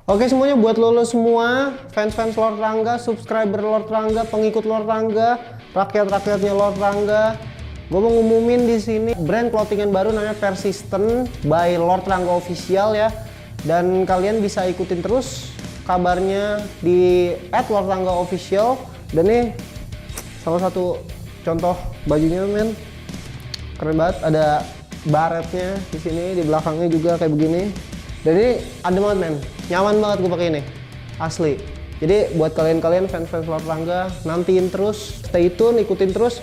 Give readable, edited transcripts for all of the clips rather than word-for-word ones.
Oke semuanya, buat lo semua, fans-fans Lord Rangga, subscriber Lord Rangga, pengikut Lord Rangga, rakyat-rakyatnya Lord Rangga, gue mau ngumumin di sini brand clothingan baru namanya Persistent by Lord Rangga Official ya. Dan kalian bisa ikutin terus kabarnya di @LordRanggaOfficial. Dan nih salah satu contoh bajunya, men, keren banget. Ada baretnya di sini, di belakangnya juga kayak begini. Dan ini adem banget, men, nyaman banget gue pakai ini, asli. Jadi buat kalian-kalian fans-fans Lord Rangga, nantiin terus, stay tune, ikutin terus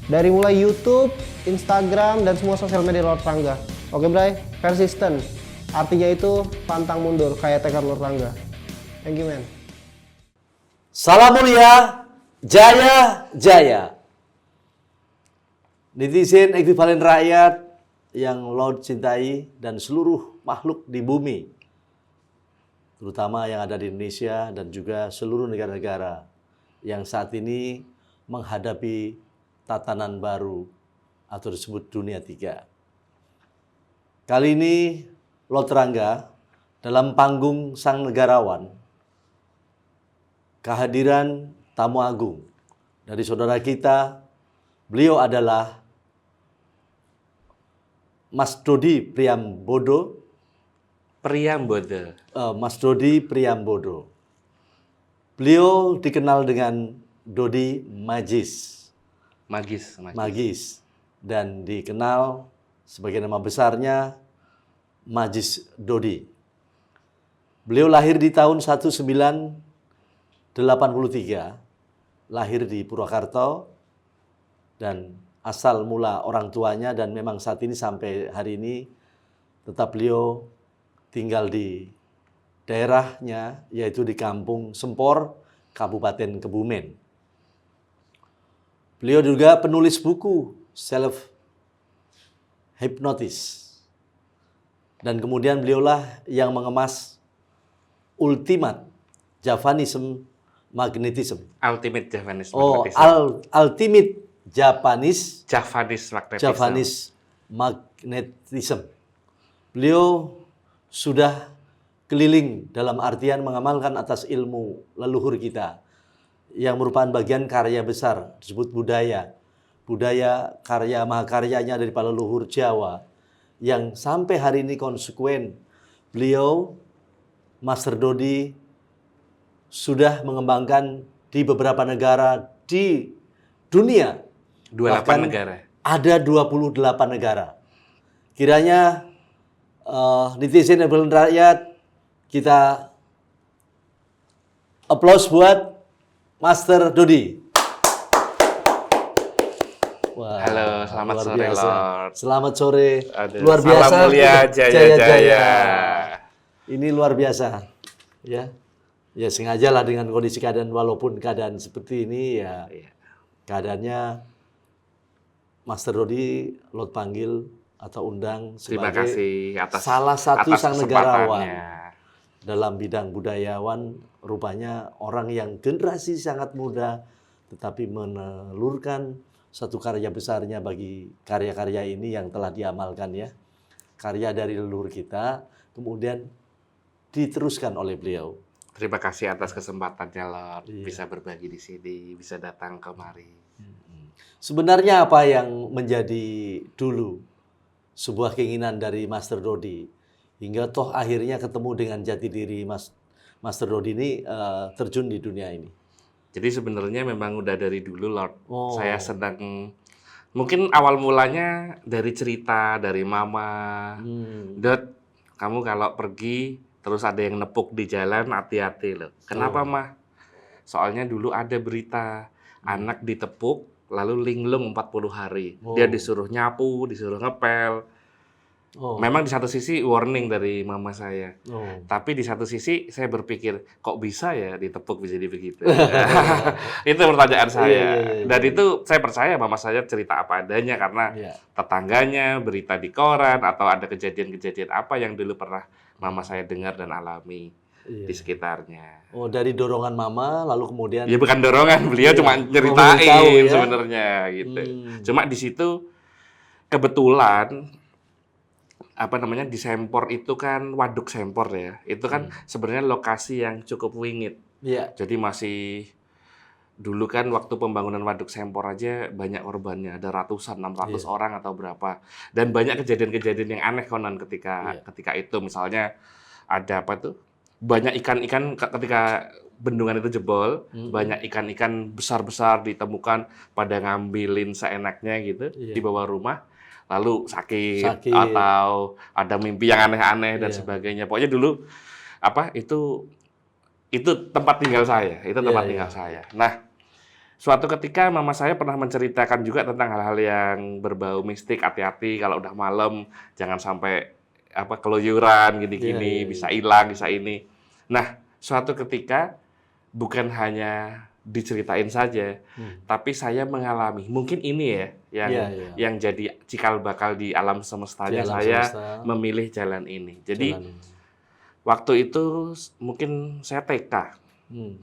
dari mulai YouTube, Instagram, dan semua sosial media Lord Rangga. Oke Bray, Persistent, artinya itu pantang mundur, kayak tekad Lord Rangga. Thank you, man. Salam mulia, jaya, jaya. Netizen ekvivalen rakyat yang Lord cintai dan seluruh makhluk di bumi, terutama yang ada di Indonesia dan juga seluruh negara-negara yang saat ini menghadapi tatanan baru atau disebut dunia 3. Kali ini Lord Rangga dalam panggung Sang Negarawan, kehadiran tamu agung dari saudara kita. Beliau adalah Mas Dodi Priambodo. Mas Dodi Priambodo. Beliau dikenal dengan Dodi Magis. Magis. Dan dikenal sebagai nama besarnya Magis Dodi. Beliau lahir di tahun 1983, lahir di Purwakarta, dan asal mula orang tuanya, dan memang saat ini sampai hari ini tetap beliau tinggal di daerahnya, yaitu di Kampung Sempor, Kabupaten Kebumen. Beliau juga penulis buku self hypnotis. Dan kemudian beliaulah yang mengemas Ultimate Javanism Magnetism. Ultimate Japanese Ultimate Japanese Magnetism. Beliau sudah keliling dalam artian mengamalkan atas ilmu leluhur kita yang merupakan bagian karya besar disebut budaya karya mahakaryanya dari para leluhur Jawa yang sampai hari ini konsekuen. Beliau, Master Dodi, sudah mengembangkan di beberapa negara di dunia. 28 negara. Ada 28 negara. Kiranya netizen dan rakyat, kita applause buat Master Dodi. Wah, halo, selamat sore biasa. Lord. Selamat sore. Aduh, luar biasa. Salam mulia, jaya. Ini luar biasa. Ya. Ya sengajalah dengan kondisi keadaan, walaupun keadaan seperti ini ya. Keadaannya Master Dodi Lord panggil atau undang Terima sebagai kasih atas salah satu atas sang negarawan kesempatannya. dalam bidang budayawan. Rupanya orang yang generasi sangat muda tetapi menelurkan satu karya besarnya bagi karya-karya ini yang telah diamalkan ya. Karya dari leluhur kita kemudian diteruskan oleh beliau. Terima kasih atas kesempatannya Lord, Iya. bisa berbagi di sini, bisa datang kemari. Sebenarnya apa yang menjadi dulu sebuah keinginan dari Master Dodi hingga toh akhirnya ketemu dengan jati diri Master Dodi ini terjun di dunia ini? Jadi sebenarnya memang udah dari dulu Lord, Oh. saya sedang, mungkin awal mulanya dari cerita dari mama, Dot, kamu kalau pergi terus ada yang nepuk di jalan, hati-hati loh. Kenapa mah? Soalnya dulu ada berita anak ditepuk lalu linglung 40 hari. Dia disuruh nyapu, disuruh ngepel. Memang di satu sisi warning dari mama saya. Tapi di satu sisi saya berpikir, kok bisa ya ditepuk jadi begitu? Itu pertanyaan saya. Dan itu saya percaya mama saya cerita apa adanya karena tetangganya, berita di koran, atau ada kejadian-kejadian apa yang dulu pernah mama saya dengar dan alami di sekitarnya. Oh, dari dorongan mama lalu kemudian Ya bukan dorongan, beliau cuma tahu nyeritain ya? sebenarnya gitu. Cuma di situ kebetulan apa namanya di Sempor itu kan Waduk Sempor ya. Itu kan sebenarnya lokasi yang cukup wingit. Iya. Jadi masih dulu kan waktu pembangunan Waduk Sempor aja banyak korbannya, ada ratusan, 600 orang atau berapa. Dan banyak kejadian-kejadian yang aneh konon ketika itu, misalnya ada apa tuh? Banyak ikan-ikan ketika bendungan itu jebol, banyak ikan-ikan besar-besar ditemukan pada ngambilin seenaknya gitu di bawah rumah. Lalu sakit atau ada mimpi yang aneh-aneh dan sebagainya. Pokoknya dulu apa itu tempat tinggal saya, itu tempat tinggal saya. Nah, suatu ketika mama saya pernah menceritakan juga tentang hal-hal yang berbau mistik, hati-hati kalau udah malam jangan sampai apa keluyuran gini-gini, bisa hilang, bisa ini. Nah, suatu ketika bukan hanya diceritain saja, tapi saya mengalami. Mungkin ini ya yang jadi cikal bakal di alam semestanya saya memilih jalan ini. Jadi waktu itu mungkin saya TK.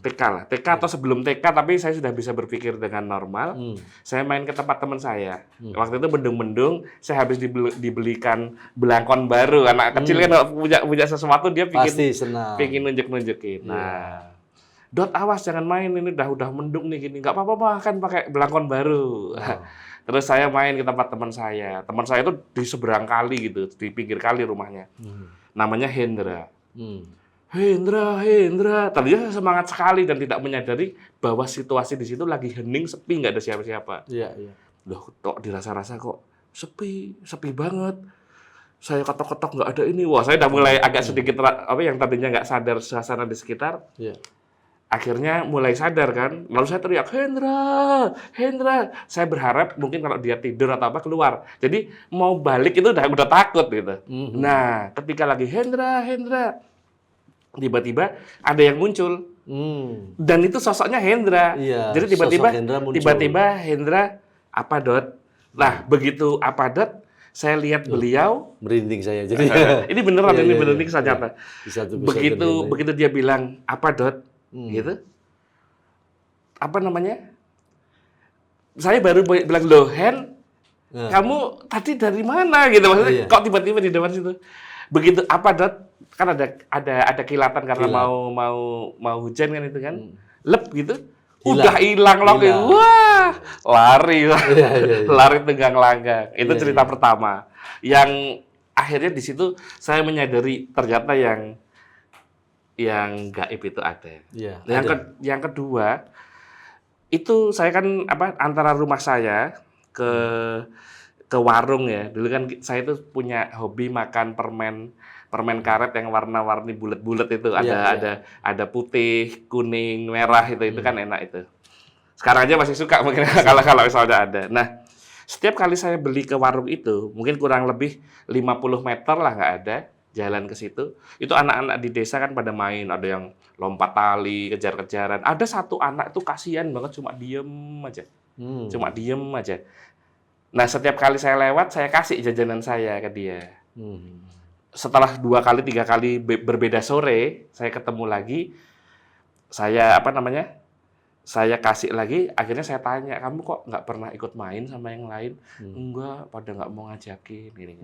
TK atau sebelum TK, tapi saya sudah bisa berpikir dengan normal. Saya main ke tempat teman saya. Waktu itu mendung-mendung, saya habis dibelikan belangkon baru. Anak kecil kan punya sesuatu dia pengen nunjuk-nunjukin. Nah, Dot, awas jangan main, ini udah mendung nih gini. Nggak apa-apa, kan pakai belangkon baru. Terus saya main ke tempat teman saya. Teman saya itu di seberang kali gitu, di pinggir kali rumahnya. Namanya Hendra. Hendra. Tadinya saya semangat sekali dan tidak menyadari bahwa situasi di situ lagi hening, sepi, nggak ada siapa-siapa. Loh, kok dirasa-rasa kok sepi banget. Saya ketok-ketok nggak ada ini. Wah, saya udah mulai agak sedikit apa yang tadinya nggak sadar suasana di sekitar. Akhirnya mulai sadar kan, lalu saya teriak, Hendra. Saya berharap mungkin kalau dia tidur atau apa keluar. Jadi mau balik itu udah takut gitu. Nah, ketika lagi Hendra, tiba-tiba ada yang muncul. Dan itu sosoknya Hendra. Jadi tiba-tiba Hendra, apa Dot? Nah, begitu apa Dot, saya lihat beliau merinding saya. Jadi ini beneran ini merinding saya nyata. Begitu dia bilang, apa Dot? Gitu. Apa namanya? Saya baru bilang, loh Hen, kamu tadi dari mana gitu, maksudnya kok tiba-tiba di depan situ. Begitu apa Dot? Kan ada kilatan karena mau hujan kan itu kan. Lep gitu. Udah hilang loh. Wah, lari. Lari tenggang langgang. Itu cerita pertama. Yang akhirnya di situ saya menyadari ternyata yang gaib itu ada. Yang kedua, itu saya kan antara rumah saya ke warung ya. Dulu kan saya itu punya hobi makan permen karet yang warna-warni bulat-bulat itu. Ada putih, kuning, merah itu kan enak itu. Sekarang aja masih suka mungkin kalau misalnya ada. Nah, setiap kali saya beli ke warung itu, mungkin kurang lebih 50 meter lah nggak ada jalan ke situ, itu anak-anak di desa kan pada main, ada yang lompat tali, kejar-kejaran. Ada satu anak itu kasihan banget, cuma diem aja. Nah, setiap kali saya lewat, saya kasih jajanan saya ke dia. Setelah 2 kali, 3 kali berbeda sore, saya ketemu lagi, saya kasih lagi, akhirnya saya tanya, kamu kok nggak pernah ikut main sama yang lain? Enggak, pada nggak mau ngajakin. Gini.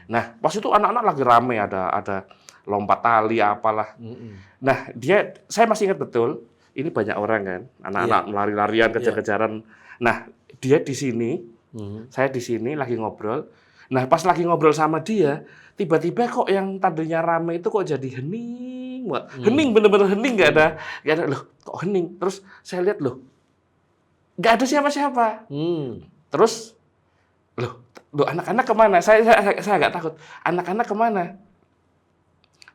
Nah, pas itu anak-anak lagi rame, ada lompat tali, apalah. Nah, saya masih ingat betul, ini banyak orang kan, anak-anak lari-larian, kejar-kejaran. Nah, dia di sini, saya di sini lagi ngobrol. Nah, pas lagi ngobrol sama dia, tiba-tiba kok yang tadinya rame itu kok jadi hening. Hening, bener-bener hening, nggak ada, loh kok hening. Terus saya lihat, loh nggak ada siapa-siapa. Terus loh anak-anak kemana? Saya agak takut. Anak-anak kemana?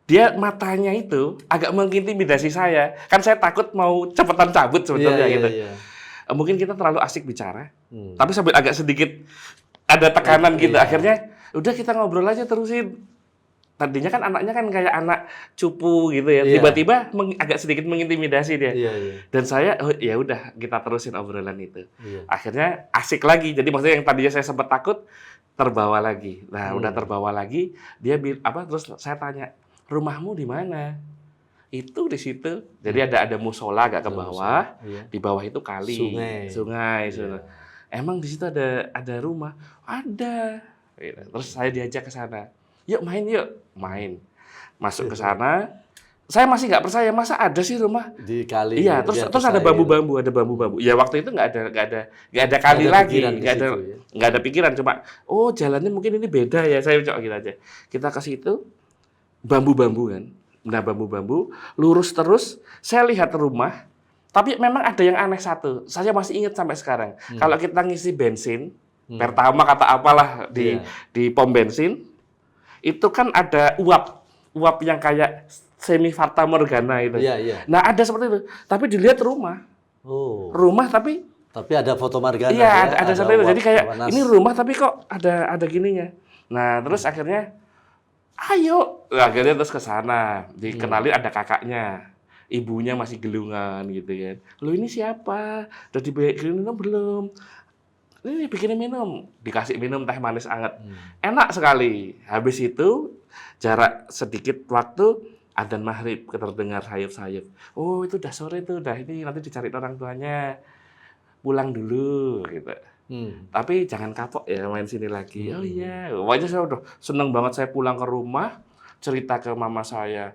Dia matanya itu agak mengintimidasi saya. Kan saya takut mau cepetan cabut sebetulnya gitu. Mungkin kita terlalu asik bicara, tapi sambil agak sedikit ada tekanan gitu. Akhirnya udah kita ngobrol aja terusin. Tadinya kan anaknya kan kayak anak cupu gitu ya. Tiba-tiba agak sedikit mengintimidasi dia. Dan saya ya udah kita terusin obrolan itu. Akhirnya asik lagi. Jadi maksudnya yang tadinya saya sempat takut terbawa lagi. Nah, udah terbawa lagi, dia terus saya tanya, "Rumahmu di mana?" Itu di situ. Jadi ada musola agak ke bawah. Di bawah itu kali, sungai. Emang di situ ada rumah? Ada. Terus saya diajak ke sana. yuk main yuk, main. Masuk ke sana, saya masih nggak percaya masa ada sih rumah. Di kali. Iya, di terus atas ada air. bambu-bambu, ada bambu-bambu. Ya waktu itu nggak ada kali ada lagi, pikiran ke nggak ada situ, ya? nggak ada pikiran, cuma oh jalannya mungkin ini beda ya, saya coba gitu aja. Kita ke situ, bambu-bambu kan, nah bambu-bambu lurus terus. Saya lihat rumah, tapi memang ada yang aneh satu. Saya masih ingat sampai sekarang. Kalau kita ngisi bensin, pertama kata apalah Iya. di pom bensin, itu kan ada uap yang kayak semi fata morgana itu. Iya, iya. Nah ada seperti itu, tapi dilihat Oh. rumah tapi Tapi ada foto Margana iya ya. ada seperti itu. Jadi kayak Warna ini rumah tapi kok ada gininya. Nah terus akhirnya, ayo, akhirnya terus ke sana, dikenalin ada kakaknya, ibunya masih gelungan gitu kan. Lo ini siapa? Udah dibikinin minum belum? Ini bikinin minum, dikasih minum teh manis anget, enak sekali. Habis itu jarak sedikit waktu adzan maghrib terdengar sayup-sayup. Oh itu udah sore tuh, udah ini nanti dicari orang tuanya, pulang dulu gitu. Tapi jangan kapok ya main sini lagi. Oh iya, pokoknya saya udah seneng banget. Saya pulang ke rumah, cerita ke mama saya,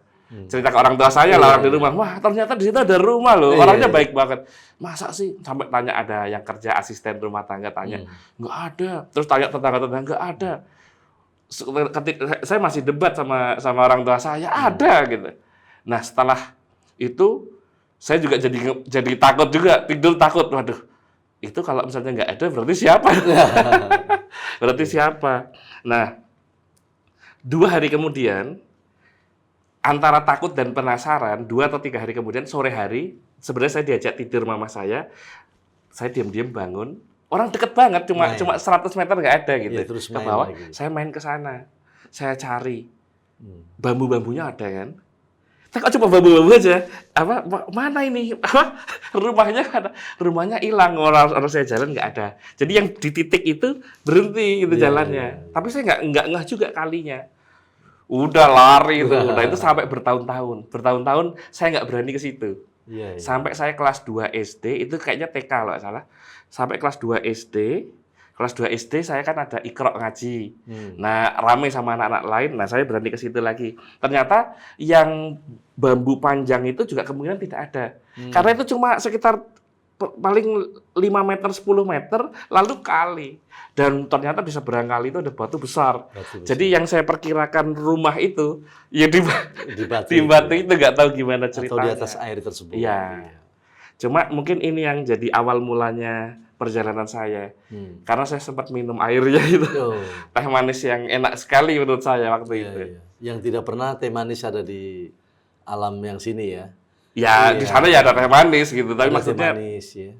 cerita ke orang tua saya lah, orang di rumah. Wah ternyata di situ ada rumah loh, orangnya baik banget. Masa sih? Sampai tanya ada yang kerja asisten rumah tangga, tanya nggak ada. Terus tanya tetangga-tetangga, nggak ada. Ketika saya masih debat sama orang tua saya, ada gitu. Nah setelah itu saya juga jadi takut juga, tidur takut. Waduh, itu kalau misalnya nggak ada berarti siapa? Berarti siapa? Nah 2 hari kemudian, antara takut dan penasaran, 2 atau 3 hari kemudian, sore hari, sebenarnya saya diajak tidur mama saya diam-diam bangun. Orang deket banget, cuma 100 meter nggak ada gitu. Iya, terus ke main bawah, lagi. saya main ke sana, saya cari bambu-bambunya ada kan. Saya kok cuma bambu-bambu aja. Mana ini? Rumahnya hilang. Orang saya jalan nggak ada. Jadi yang di titik itu berhenti itu jalannya. Tapi saya nggak ngeh juga kalinya. Udah lari itu. Nah itu sampai bertahun-tahun. Bertahun-tahun saya nggak berani ke situ. Iya, iya. Sampai saya kelas 2 SD, itu kayaknya TK kalau nggak salah. Sampai kelas 2 SD saya kan ada ikrok ngaji. Nah, rame sama anak-anak lain, nah saya berani ke situ lagi. Ternyata yang bambu panjang itu juga kemungkinan tidak ada. Karena itu cuma sekitar paling 5 meter, 10 meter, lalu kali. Dan ternyata di seberang kali itu ada batu besar. Jadi yang saya perkirakan rumah itu, ya di batu itu nggak tahu gimana ceritanya. Atau di atas air tersebut. Iya. Cuma mungkin ini yang jadi awal mulanya perjalanan saya. Karena saya sempat minum airnya itu. Teh manis yang enak sekali menurut saya waktu itu. Iya. Yang tidak pernah teh manis ada di alam yang sini ya. Ya, di sana ya ada teh manis gitu. Tapi Ada maksudnya teh manis ya.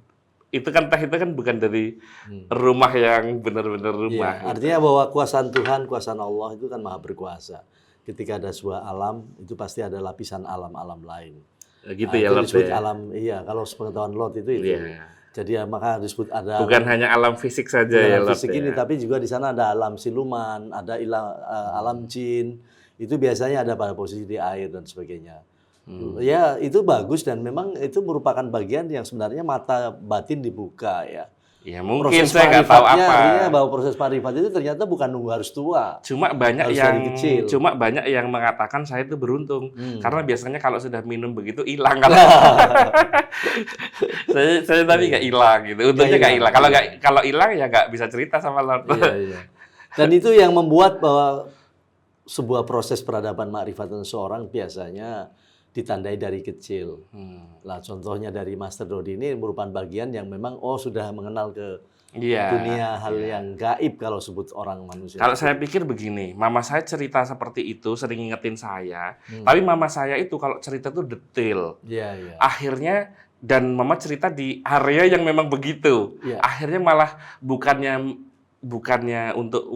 itu kan teh itu kan bukan dari rumah yang benar-benar rumah. Iya, artinya bahwa kuasaan Tuhan, kuasaan Allah itu kan maha berkuasa. Ketika ada sebuah alam, itu pasti ada lapisan alam-alam lain. Gitu Nah, ya, itu Lord. disebut Ya. alam, iya. Kalau sepengetahuan Lot itu. Iya. Jadi ya, maka disebut ada Bukan hanya alam fisik saja ya, alam Lord. fisik ini, Ya. tapi juga di sana ada alam siluman, ada alam jin. Itu biasanya ada pada posisi di air dan sebagainya. Ya itu bagus dan memang itu merupakan bagian yang sebenarnya mata batin dibuka ya. Ya mungkin saya nggak tahu Parifatnya, apa. artinya bahwa proses parifat itu ternyata bukan nunggu harus tua. Cuma banyak Harus yang dari kecil. mengatakan saya itu beruntung karena biasanya kalau sudah minum begitu hilang kan. saya tadi nggak hilang gitu. Untungnya nggak hilang. Kalau hilang ya nggak bisa cerita sama Lord. Iya, iya. Dan itu yang membuat bahwa sebuah proses peradaban makrifatan seorang biasanya ditandai dari kecil. Lah contohnya dari Master Dodi ini merupakan bagian yang memang sudah mengenal ke Iya. dunia hal yang gaib kalau sebut orang manusia. Kalau saya pikir begini, mama saya cerita seperti itu sering ngingetin saya. Tapi mama saya itu kalau cerita tuh detail. Iya, iya. Akhirnya dan mama cerita di area yang memang begitu. Iya. Akhirnya malah bukannya untuk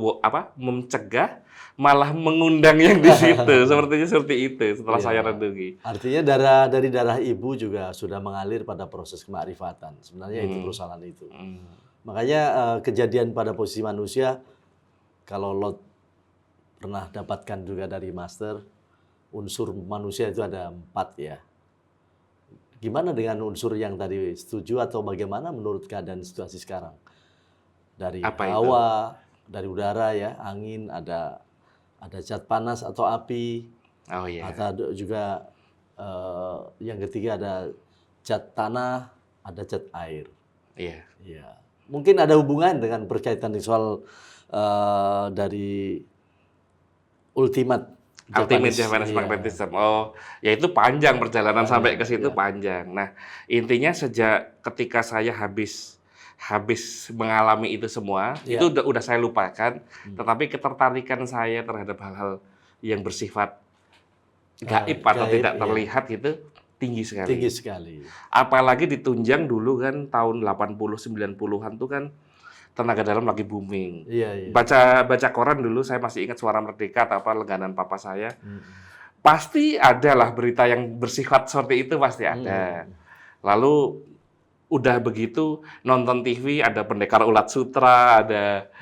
mencegah, malah mengundang yang di situ. Sepertinya seperti itu setelah Iya. saya renungi. Artinya dari darah ibu juga sudah mengalir pada proses kemakrifatan. Sebenarnya itu perusahaan itu. Makanya kejadian pada posisi manusia, kalau Lot pernah dapatkan juga dari Master, unsur manusia itu ada 4 ya. Gimana dengan unsur yang tadi, setuju atau bagaimana menurut keadaan situasi sekarang? Dari Apa itu? hawa, dari udara ya, angin, ada ada zat panas atau api, Oh iya. atau juga yang ketiga ada zat tanah, ada zat air. Iya. Iya. Mungkin ada hubungan dengan berkaitan di soal dari Ultimate Japanese iya. Magnetism. Oh, ya itu panjang perjalanan sampai ke situ iya. panjang. Nah, intinya sejak ketika saya habis mengalami itu semua, Iya. itu udah saya lupakan. Tetapi ketertarikan saya terhadap hal-hal yang bersifat gaib atau gaib, tidak iya. terlihat gitu tinggi sekali. Tinggi sekali. Apalagi ditunjang dulu kan tahun 80 90-an tuh kan tenaga dalam lagi booming. Iya, iya. Baca koran dulu saya masih ingat Suara Merdeka atau apa langganan papa saya. Pasti ada lah berita yang bersifat seperti itu pasti ada. Lalu udah begitu nonton TV ada Pendekar Ulat Sutra, ada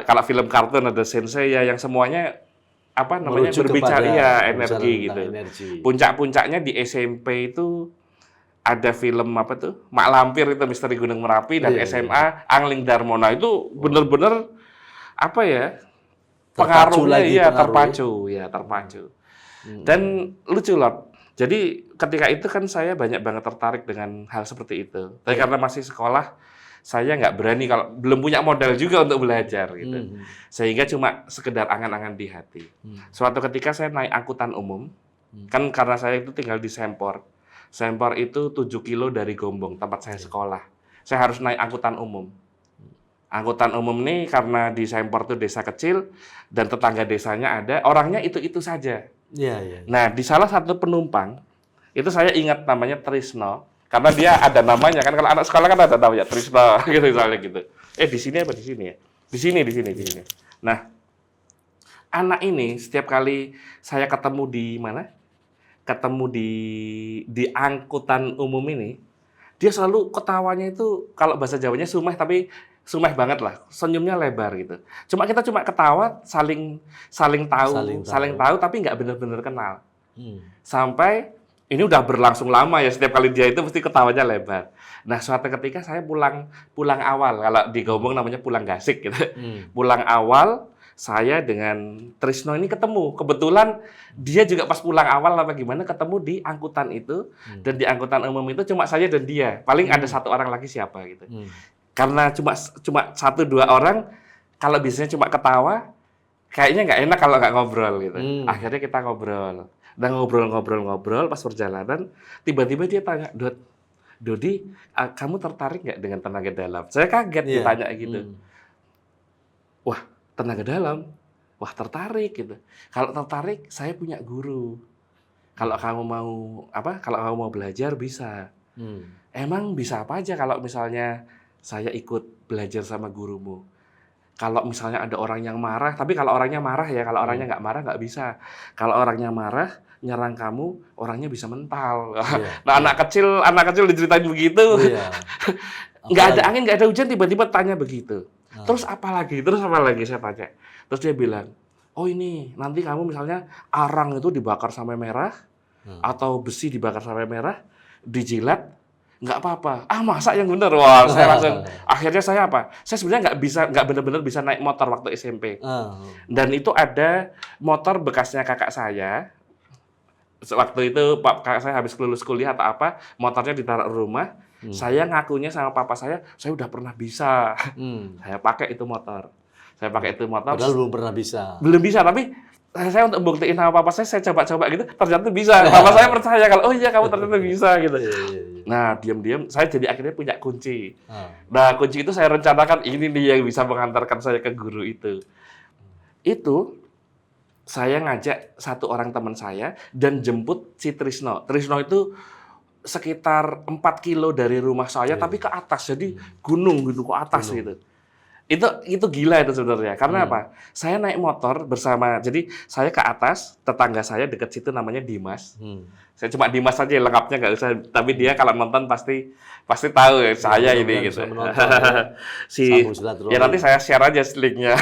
kalau film kartun ada Sensei ya yang semuanya apa namanya Merujuk berbicara kepada ya pembicaraan energi tentang gitu. energi. Puncak-puncaknya di SMP itu ada film apa tuh Mak Lampir itu Misteri Gunung Merapi dan Iya, SMA Angling Darmona itu bener-bener apa ya Terpacu pengaruhnya lagi, ya pengaruhnya. terpacu. Dan lucu loh. Jadi ketika itu kan saya banyak banget tertarik dengan hal seperti itu. Tapi karena masih sekolah saya nggak berani kalau belum punya modal juga untuk belajar gitu. Sehingga cuma sekedar angan-angan di hati. Suatu ketika saya naik angkutan umum, kan karena saya itu tinggal di Sempor. Sempor itu 7 kilo dari Gombong, tempat saya sekolah. Saya harus naik angkutan umum. Angkutan umum ini karena di Sempor itu desa kecil, dan tetangga desanya ada, orangnya itu-itu saja. Iya, iya. Nah, di salah satu penumpang, itu saya ingat namanya Trisno, karena dia ada namanya, kan kalau anak sekolah kan ada namanya Trisno, gitu misalnya gitu. Di sini apa di sini ya? Di sini. Nah, anak ini setiap kali saya ketemu di mana? Ketemu di angkutan umum ini, dia selalu ketawanya itu kalau bahasa Jawanya sumeh, tapi sumeh banget lah, senyumnya lebar gitu. Kita cuma ketawa, saling tahu, tapi nggak benar-benar kenal. Sampai ini udah berlangsung lama ya, setiap kali dia itu mesti ketawanya lebar. Nah, suatu ketika saya pulang awal, kalau di Gombong namanya pulang gasik gitu. Pulang awal, saya dengan Trisno ini ketemu. Kebetulan dia juga pas pulang awal apa gimana ketemu di angkutan itu, dan di angkutan umum itu cuma saya dan dia. Paling ada satu orang lagi siapa gitu. Karena cuma 1-2 orang, kalau biasanya cuma ketawa, kayaknya nggak enak kalau nggak ngobrol gitu. Akhirnya kita ngobrol. Dan ngobrol pas perjalanan, tiba-tiba dia tanya, Dodi, kamu tertarik nggak dengan tenaga dalam? Saya kaget ditanya gitu. Wah, tenaga dalam? Wah, tertarik gitu. Kalau tertarik, saya punya guru. Kalau kamu mau belajar bisa. Emang bisa apa aja kalau misalnya saya ikut belajar sama gurumu? Kalau misalnya ada orang yang marah, tapi kalau orangnya marah ya, kalau orangnya nggak marah nggak bisa. Kalau orangnya marah, nyerang kamu, orangnya bisa mental. Nah, anak kecil diceritain begitu. Nggak ada angin, nggak ada hujan, tiba-tiba tanya begitu. Terus apa lagi saya tanya. Terus dia bilang, oh ini nanti kamu misalnya arang itu dibakar sampai merah, atau besi dibakar sampai merah, dijilat, nggak apa-apa. Masa yang benar? Wah, saya langsung. Akhirnya saya apa? Saya sebenarnya nggak benar-benar bisa naik motor waktu SMP. Dan itu ada motor bekasnya kakak saya. Waktu itu kakak saya habis lulus kuliah atau apa, motornya ditaruh di rumah. Saya ngakunya sama papa saya udah pernah bisa. Saya pakai itu motor. Padahal belum pernah bisa. Belum bisa, tapi saya untuk buktiin sama papa saya coba-coba gitu, ternyata bisa. Papa saya percaya kalau, oh iya kamu ternyata bisa gitu. Nah, diam-diam saya jadi akhirnya punya kunci. Nah, kunci itu saya rencanakan ini nih yang bisa mengantarkan saya ke guru itu. Itu saya ngajak satu orang teman saya dan jemput si Trisno. Trisno itu sekitar 4 kilo dari rumah saya, tapi ke atas, jadi gunung gitu ke atas gitu. Itu gila itu sebenarnya. Karena apa? Saya naik motor bersama, jadi saya ke atas, tetangga saya dekat situ namanya Dimas. Saya cuma Dimas aja, lengkapnya nggak usah. Tapi dia kalau nonton pasti tahu ya, saya ini gitu. Ya nanti saya share aja linknya.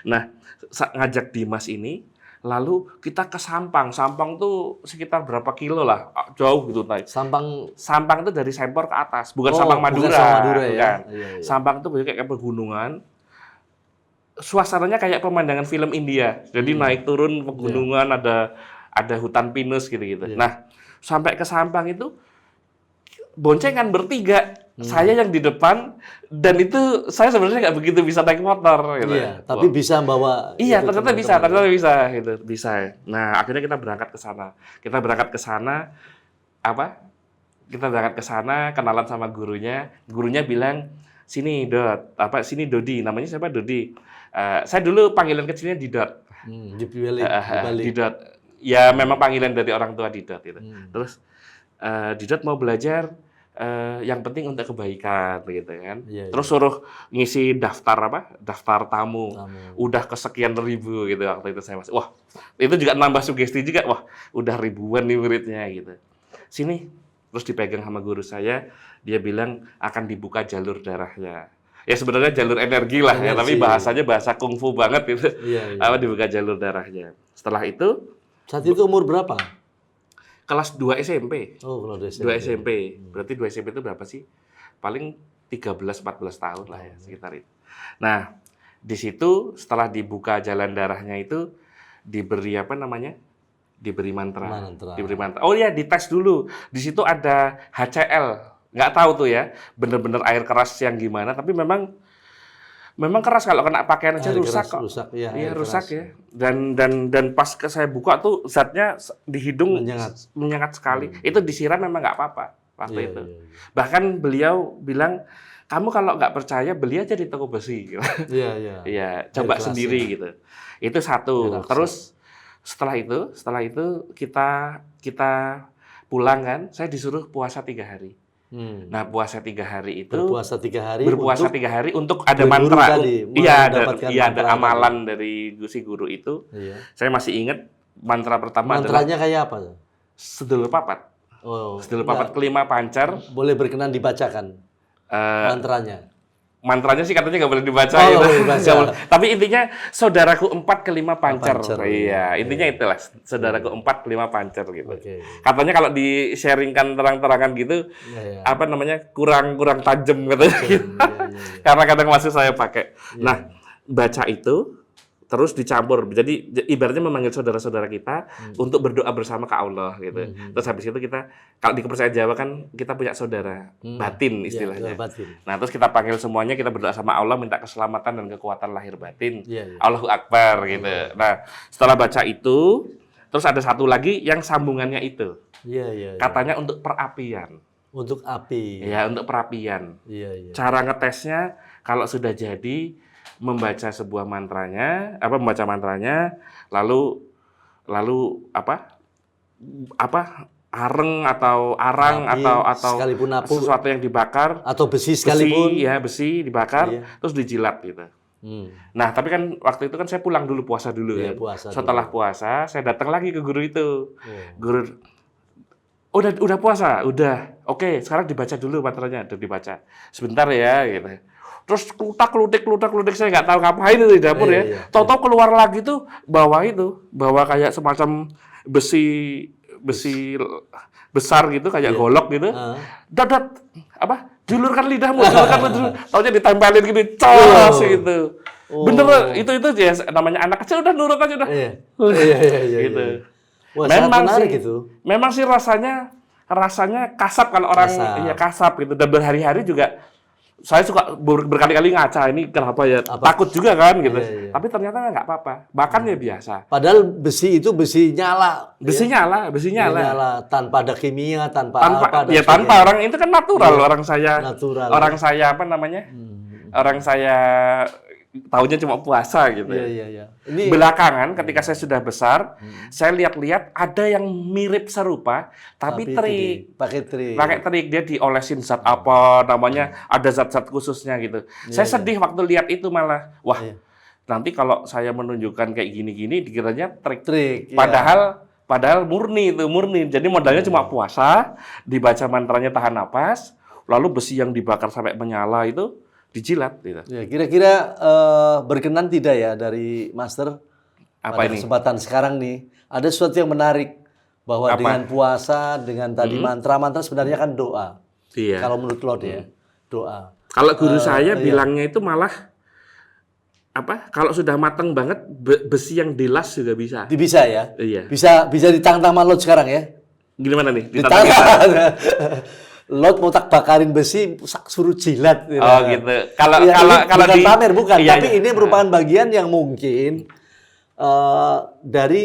Nah, ngajak Dimas ini, lalu kita ke Sampang. Sampang tuh sekitar berapa kilo lah, jauh gitu naik. Sampang itu dari Sempor ke atas, bukan Sampang Madura. Bukan Sampang Madura ya. Sampang itu kayak pegunungan. suasananya kayak pemandangan film India. Jadi naik turun pegunungan, ada hutan pinus gitu-gitu. Nah, sampai ke Sampang itu boncengan bertiga. Saya yang di depan, dan itu saya sebenarnya nggak begitu bisa naik motor gitu. Iya, tapi bisa bawa. Iya, itu ternyata bisa, teman-teman. ternyata bisa gitu, bisa. Nah, akhirnya kita berangkat ke sana. Kita berangkat ke sana apa? Kita berangkat ke sana, kenalan sama gurunya. Gurunya bilang, "Sini, Dot." Sini Dodi, namanya siapa? Dodi. Saya dulu panggilan kecilnya Didot. Dibalik. Didot. Ya memang panggilan dari orang tua Didot gitu. Terus Didot mau belajar yang penting untuk kebaikan gitu kan. Terus suruh ngisi daftar tamu. Udah kesekian ribu gitu waktu itu saya masih. Wah, itu juga nambah sugesti juga. Wah, udah ribuan nih muridnya gitu. Sini, terus dipegang sama guru saya, dia bilang akan dibuka jalur darahnya. Ya sebenarnya jalur energi lah ya, tapi bahasanya bahasa kungfu banget gitu. Dibuka jalur darahnya. Setelah itu, saat itu umur berapa? kelas 2 SMP. Oh, kelas 2 SMP. Berarti 2 SMP itu berapa sih? Paling 13-14 tahun lah ya, sekitar itu. Nah, di situ setelah dibuka jalan darahnya itu diberi apa namanya? Diberi mantra. Diberi mantra. Oh iya, dites dulu. Di situ ada HCl. Nggak tahu tuh ya, bener-bener air keras yang gimana, tapi memang keras kalau kena pakaian aja rusak kok. Iya, rusak ya. Dan pas saya buka tuh zatnya di hidung menyengat sekali. Itu disiram memang nggak apa-apa waktu itu. Bahkan beliau bilang, kamu kalau nggak percaya beli aja di toko besi. Iya, coba sendiri gitu. Itu satu. Terus setelah itu kita pulang kan. Saya disuruh puasa 3 hari. Nah, puasa 3 hari itu berpuasa 3 hari untuk ada mantra. Iya, ada amalan dari si guru itu. Saya masih ingat mantra pertama mantranya adalah kayak apa? Sedulur papat. Sedulur papat kelima pancar. Boleh berkenan dibacakan mantranya. Mantranya sih katanya nggak boleh dibaca gitu. Tapi intinya saudaraku 4 ke 5 pancer. Iya, intinya itulah saudaraku 4 ke 5 pancer gitu. Katanya kalau di-sharingkan terang-terangan gitu, apa namanya kurang tajam katanya. Karena kadang masih saya pakai. Nah, baca itu terus dicampur. Jadi ibaratnya memanggil saudara-saudara kita untuk berdoa bersama ke Allah gitu. Terus habis itu kita kalau di kepercayaan Jawa kan kita punya saudara batin istilahnya. Nah, terus kita panggil semuanya, kita berdoa sama Allah minta keselamatan dan kekuatan lahir batin. Allahu Akbar gitu. Nah, setelah baca itu, terus ada satu lagi yang sambungannya itu. Katanya untuk perapian. Untuk api. Ya, untuk perapian. Cara ngetesnya kalau sudah jadi membaca mantranya, lalu areng atau arang api, atau sesuatu yang dibakar atau besi sekalipun. Besi dibakar terus dijilat gitu. Nah, tapi kan waktu itu kan saya pulang dulu puasa dulu ya. Setelah puasa saya datang lagi ke guru itu. Guru, udah puasa, udah. Oke, sekarang dibaca dulu mantranya, udah dibaca. Sebentar ya gitu. Terus klutak-klutik saya nggak tahu ngapain itu di dapur ya. Tahu-tahu keluar lagi tuh bawa kayak semacam besi besar gitu kayak golok gitu. Dadat julurkan lidahmu. Taunya ditempelin gitu, cos gitu. Bener itu ya namanya anak kecil udah nurut aja udah. Gitu. Wah, memang sih rasanya kasap kalau orang kasap gitu, dan berhari-hari juga saya suka berkali-kali ngaca ini kenapa ya takut juga kan gitu. Tapi ternyata nggak apa-apa, bahkan ya biasa. Padahal besi itu besi nyala. Besi nyala. Tanpa ada kimia, tanpa orang itu kan natural. Orang saya orang saya tahunya cuma puasa gitu. Ini belakangan ketika saya sudah besar, saya lihat-lihat ada yang mirip serupa, tapi pakai trik. Dia diolesin zat apa namanya, ada zat-zat khususnya gitu. Saya sedih waktu lihat itu malah. Wah, nanti kalau saya menunjukkan kayak gini-gini dikiranya trik. Padahal murni. Jadi modalnya cuma puasa, dibaca mantranya tahan napas, lalu besi yang dibakar sampai menyala itu dijilat gitu. Ya, kira-kira berkenan tidak ya dari Master pada kesempatan sekarang nih, ada sesuatu yang menarik bahwa dengan puasa, dengan tadi mantra sebenarnya kan doa. Kalau menurut Lord ya, doa. Kalau guru saya bilangnya itu malah apa? Kalau sudah matang banget, besi yang dilas juga bisa. Bisa ya? Iya. Bisa ditantang sama Lot sekarang ya? Gimana nih? Ditantang. Ditantang. Lot mau tak bakarin besi, suruh jilat. Oh gitu. Kalau Ya, kalau ini kalau bukan di pamer, bukan. Iya, Tapi iya. ini merupakan bagian yang mungkin dari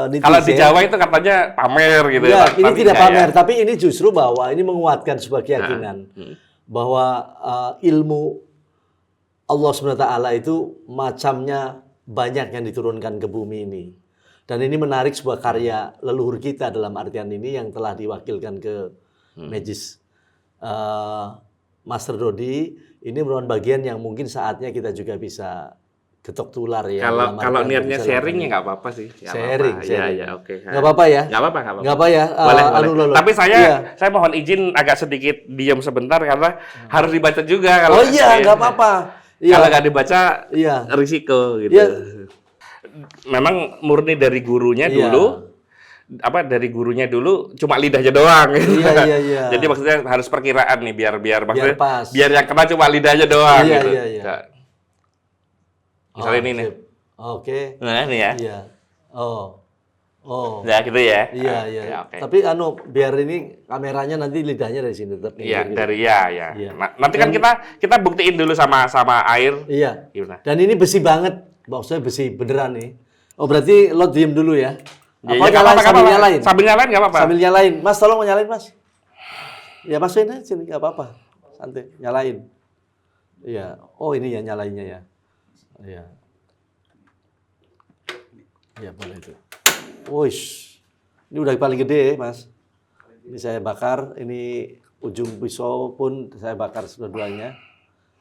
netizen. Kalau di Jawa itu katanya pamer gitu. Ya, ini Tapi tidak enggak pamer, ya. tapi ini justru bahwa ini menguatkan sebuah keyakinan bahwa ilmu Allah SWT itu macamnya banyak yang diturunkan ke bumi ini. Dan ini menarik sebuah karya leluhur kita dalam artian ini yang telah diwakilkan ke Magis Master Dodi. Ini merupakan bagian yang mungkin saatnya kita juga bisa getok tular ya. dalam Kalau artian niatnya bisa sharing ya lakukan. nggak apa-apa sih. Nggak Sharing, apa-apa. sharing. Iya, oke. Nggak apa-apa ya? Nggak apa-apa, nggak apa-apa. Nggak apa ya? Boleh, boleh. Lolo. Tapi Iya. saya mohon izin agak sedikit diam sebentar karena harus dibaca juga. Kalau Oh iya, nggak apa-apa. Iya. Kalau nggak dibaca, Iya. risiko gitu. Iya. Memang murni dari gurunya Iya. dulu. Dari gurunya dulu cuma lidahnya doang. Gitu. Iya. Jadi maksudnya harus perkiraan nih biar maksudnya pas. biar yang kena cuma lidahnya doang Iya, gitu. iya. Nggak. Misalnya ini nih. sip. Oke. Nah, ini ya. Iya. Oh. Ya gitu ya. Iya. Ya, oke. Tapi biar ini kameranya nanti lidahnya dari sini tetap. Iya, gitu. dari ya. Iya. Nanti kan kita buktiin dulu sama air. Iya. Gimana? Dan ini besi banget. Maksudnya besi beneran nih. Oh, berarti lo diem dulu ya. Ya, Apa ya, nyalain nggak sambil apa-apa. nyalain? Sambil nyalain nggak apa-apa. Sambil nyalain. Mas, tolong nyalain, Mas. Ya, masukin aja sini, nggak apa-apa. Santai, nyalain. Iya. Oh, ini ya nyalainnya ya. Iya. Iya, boleh itu. Wush. Ini udah paling gede, Mas. Ini saya bakar, ini ujung pisau pun saya bakar dua-duanya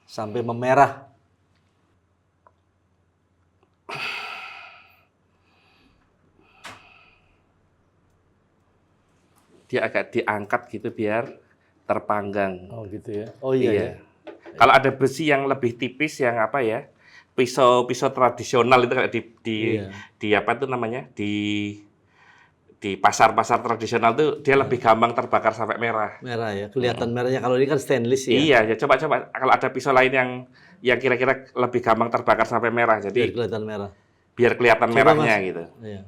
sampai memerah. Dia agak diangkat gitu biar terpanggang. Oh, gitu ya. Oh iya. Ya. Kalau ada besi yang lebih tipis yang apa ya? Pisau tradisional itu kayak di apa itu namanya? Di pasar-pasar tradisional tuh dia lebih gampang terbakar sampai merah. Merah ya. Kelihatan merahnya kalau ini kan stainless ya. Iya, ya coba kalau ada pisau lain yang kira-kira lebih gampang terbakar sampai merah. Biar Jadi kelihatan merah. biar kelihatan Coba, merahnya Mas. gitu. Iya.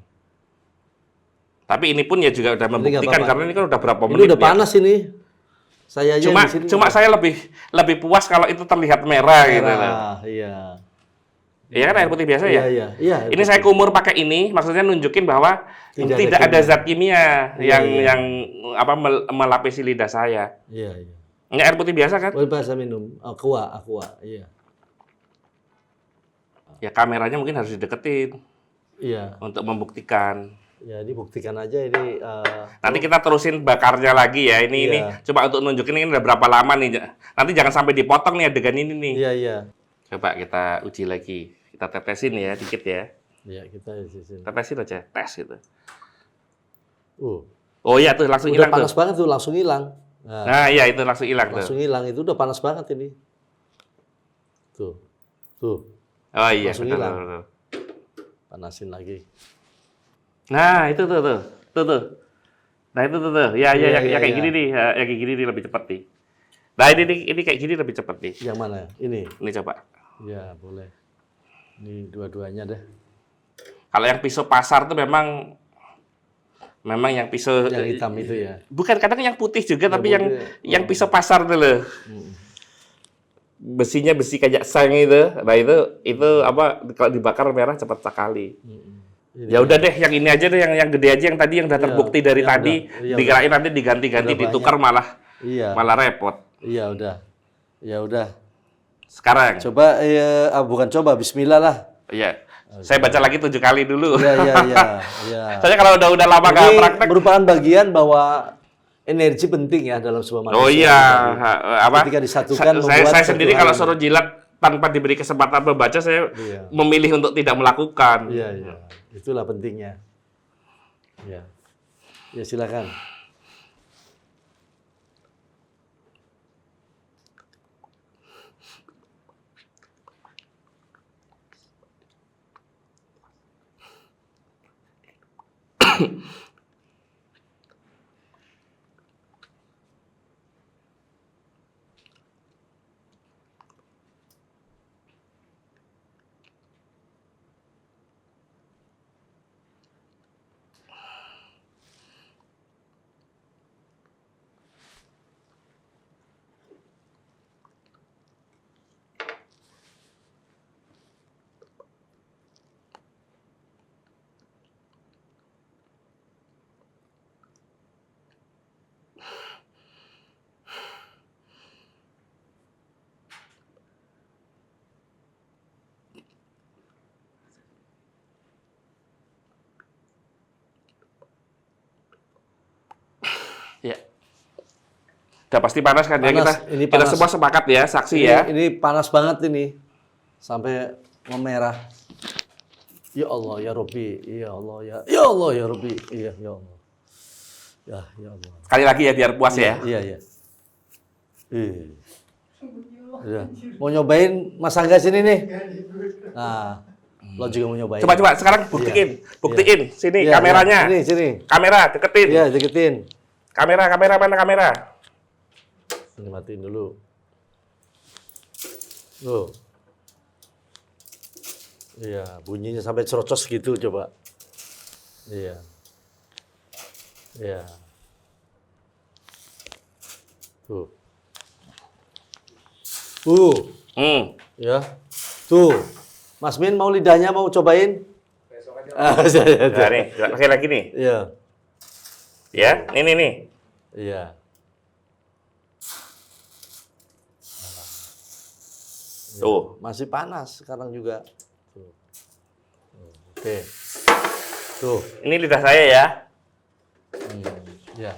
Tapi ini pun ya juga udah nggak membuktikan apa-apa. karena ini kan udah berapa Ini menit udah ya. panas ini. Saya aja di sini. Cuma saya lebih puas kalau itu terlihat merah gitu loh. merah. Iya. Iya kan air putih biasa ya? Iya. Ini saya kumur pakai ini, maksudnya nunjukin bahwa tidak ada zat kimia yang apa melapisi lidah saya. Iya. Ini air putih biasa kan? Oh, bahasa minum. Aqua. Iya. Ya kameranya mungkin harus dideketin Iya. untuk membuktikan. Ya, ini buktikan aja ini. Nanti kita terusin bakarnya lagi ya. Ini cuma untuk nunjukin ini udah berapa lama nih. Nanti jangan sampai dipotong nih adegan ini nih. Iya. Coba kita uji lagi. Kita tetesin ya dikit ya. Iya, kita di sini. Tetesin aja, tes gitu. Oh iya tuh langsung udah hilang panas tuh. banget tuh, langsung hilang. Nah, iya itu langsung hilang tuh. Langsung hilang, itu udah panas banget ini. Tuh. Oh iya, Langsung betul, hilang. betul. Panasin lagi. Nah, itu tuh. Nah, itu tuh. Ya Iya, kayak iya. gini nih, ya kayak gini nih lebih cepat nih. Nah, ini kayak gini lebih cepat nih. Yang mana? Ini. Ini coba. Ya, boleh. Ini dua-duanya deh. Kalau yang pisau pasar tuh memang yang pisau Yang hitam itu ya. bukan kadang yang putih juga tapi putih. yang pisau pasar tuh loh. Besinya besi kayak seng itu. Nah, itu apa kalau dibakar merah cepat sekali. Ya udah deh, yang ini aja deh, yang gede aja, yang tadi yang udah terbukti dari ya tadi, udah. Iya, dikirain nanti diganti-ganti, Udah ditukar malah Iya. repot. Iya, udah. Ya udah. Sekarang, Coba bukan coba, bismillah lah. iya, saya baca lagi 7 kali dulu. Iya. Soalnya kalau udah lama nggak Ini praktek, merupakan bagian bahwa energi penting ya dalam sebuah manusia. oh iya, apa? Ketika disatukan Saya membuat sendiri satu kalau hal. suruh jilat tanpa diberi kesempatan membaca, saya Iya. memilih untuk tidak melakukan. Iya. Itulah pentingnya. Ya. Ya, silakan. Ya. Udah pasti panas kan ya Panas, kita. ini Kita panas. semua sepakat ya, saksi ya. Ini panas banget ini. Sampai memerah. Ya Allah, ya Rabbi. Ya Allah, ya Allah, ya Rabbi. Iya, ya Allah. Ya Allah. Sekali lagi ya biar puas ya. Iya, iya. Iya. Mau nyobain Mas Angga sini nih. Nah, lo juga mau nyobain. Coba sekarang buktiin. Buktiin. Sini Iya, kameranya. iya. Sini. Kamera deketin. Iya, deketin. Kamera mana kamera? Ini matiin dulu. Tuh. Iya, bunyinya sampai cerocos gitu coba. Iya. Iya. Tuh. Ya. Tuh. Mas Min mau lidahnya mau cobain? Besok aja. Nah, nih, pakai lagi nih. Iya. Ya, ini nih. Iya. Tuh. Masih panas sekarang juga. Tuh. Oke. Tuh. Ini lidah saya ya. Ya.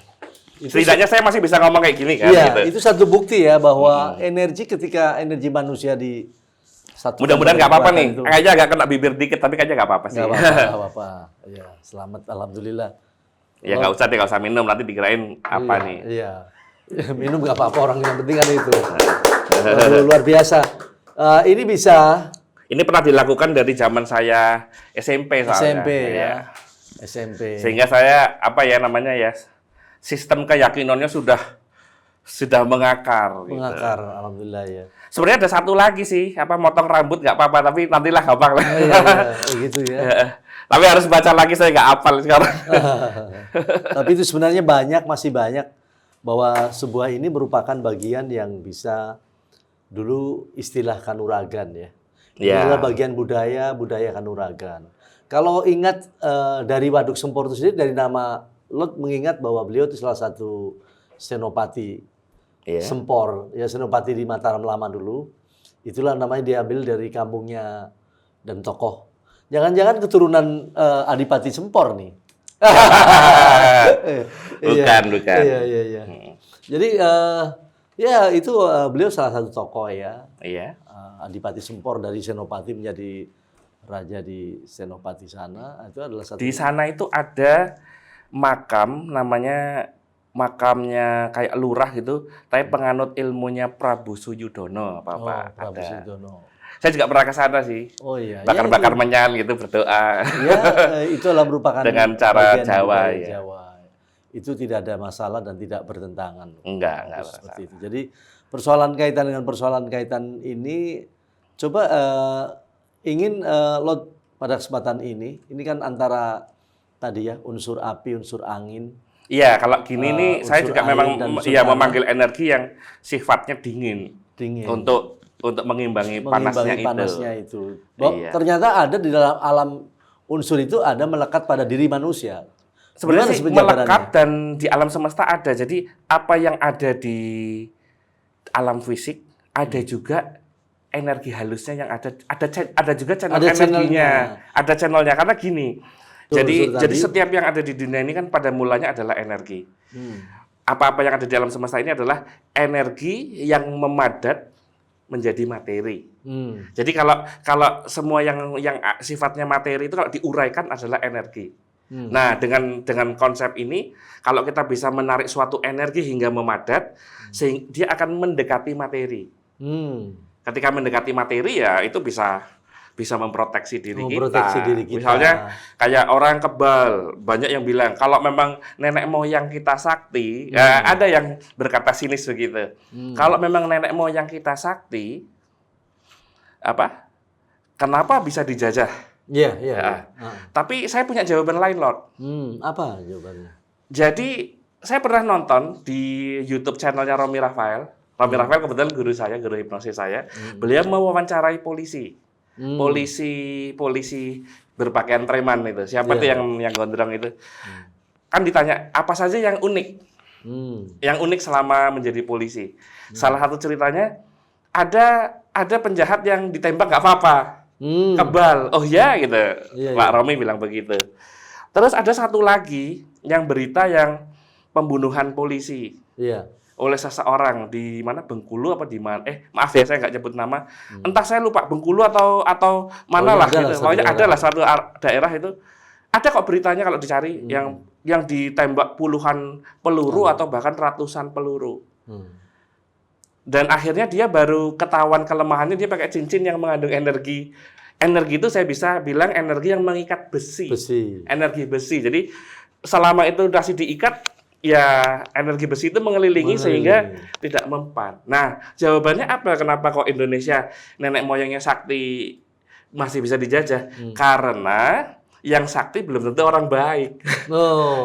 Setidaknya saya masih bisa ngomong kayak gini kan. Iya, gitu. itu satu bukti ya bahwa energi ketika energi manusia di satu. Mudah-mudahan nggak apa-apa nih. itu Kayaknya agak kena bibir dikit, tapi kayaknya nggak apa-apa sih. nggak apa-apa. Ya, selamat, alhamdulillah. Ya nggak usah deh, nggak usah minum. Nanti dikirain apa Iya, nih. Iya. Minum nggak apa-apa, orang yang penting kan itu. Waduh, luar biasa. Ini bisa Ini pernah dilakukan dari zaman saya SMP soalnya. SMP ya. ya. SMP. Sehingga saya apa ya namanya ya, sistem keyakinannya sudah mengakar. Mengakar, alhamdulillah ya. Sebenarnya ada satu lagi sih, apa motong rambut nggak apa-apa, tapi nantilah gampang lah. Oh, iya, oh, gitu ya. Tapi harus baca lagi, saya nggak hafal sekarang. Tapi itu sebenarnya masih banyak bahwa sebuah ini merupakan bagian yang bisa dulu istilah kanuragan ya. Ini Ya. adalah bagian budaya kanuragan. Kalau ingat dari Waduk Sempor itu sendiri, dari nama Lot mengingat bahwa beliau itu salah satu senopati Iya. Sempor, ya senopati di Mataram lama dulu. Itulah namanya diambil dari kampungnya dan tokoh. Jangan-jangan keturunan Adipati Sempor nih. Bukan. Iya. Jadi ya itu beliau salah satu tokoh ya. Iya. Adipati Sempor dari Senopati menjadi raja di Senopati sana. Itu adalah satu. Di sana itu ada makam, namanya makamnya kayak lurah gitu, tapi penganut ilmunya Prabu Suyudono apa-apa. Prabu ada. Suyudono. Saya juga pernah ke sana sih. Oh iya. Bakar-bakar Ya, menyan gitu, berdoa. ya itu adalah merupakan Dengan cara bagian Jawa, budaya ya. Jawa. Itu tidak ada masalah dan tidak bertentangan. Enggak Seperti itu. Jadi persoalan kaitan ini coba ingin Lot pada kesempatan ini kan antara tadi ya unsur api, unsur angin. Iya, kalau gini nih saya unsur juga air memang dan unsur ya tanah. memanggil energi yang sifatnya dingin untuk mengimbangi panasnya itu. Bahwa Iya. ternyata ada di dalam alam unsur itu ada melekat pada diri manusia. Sebenarnya Gimana sih penjabarannya? melekat dan di alam semesta ada. Jadi apa yang ada di alam fisik ada juga energi halusnya yang ada juga channel Ada energinya, channelnya. ada channelnya karena gini. Tuh, Jadi unsur tadi. setiap yang ada di dunia ini kan pada mulanya adalah energi. Apa-apa yang ada di alam semesta ini adalah energi yang memadat menjadi materi. Jadi kalau semua yang sifatnya materi itu kalau diuraikan adalah energi. Nah, dengan konsep ini, kalau kita bisa menarik suatu energi hingga memadat, sehingga dia akan mendekati materi. Ketika mendekati materi ya itu bisa memproteksi diri Memproteksi kita. diri kita. Misalnya kayak orang kebal, banyak yang bilang kalau memang nenek moyang kita sakti, ya, ada yang berkata sinis begitu. Kalau memang nenek moyang kita sakti, kenapa bisa dijajah? Iya. Tapi saya punya jawaban lain, Lord. Apa jawabannya? Jadi saya pernah nonton di YouTube channelnya Romi Rafael. Romi Rafael kebetulan guru saya, guru hipnosis saya. Beliau mewawancarai polisi. Polisi berpakaian preman itu. Siapa tuh yang gondrong itu? Kan ditanya apa saja yang unik. Yang unik selama menjadi polisi. Salah satu ceritanya ada penjahat yang ditembak nggak apa-apa. Kebal. Oh ya gitu. Iya, Pak iya. Romi bilang begitu. Terus ada satu lagi yang berita yang pembunuhan polisi Iya. oleh seseorang di mana Bengkulu apa di mana? Maaf ya saya nggak nyebut nama. Entah saya lupa Bengkulu atau mana lah gitu. Pokoknya ada lah satu daerah itu. Ada kok beritanya kalau dicari yang ditembak puluhan peluru atau bahkan ratusan peluru. Dan akhirnya dia baru ketahuan kelemahannya, dia pakai cincin yang mengandung energi. Energi itu saya bisa bilang energi yang mengikat besi. Energi besi. Jadi selama itu masih diikat, ya energi besi itu mengelilingi sehingga tidak mempan. Nah, jawabannya apa? Kenapa kok Indonesia nenek moyangnya sakti masih bisa dijajah? Karena yang sakti belum tentu orang baik.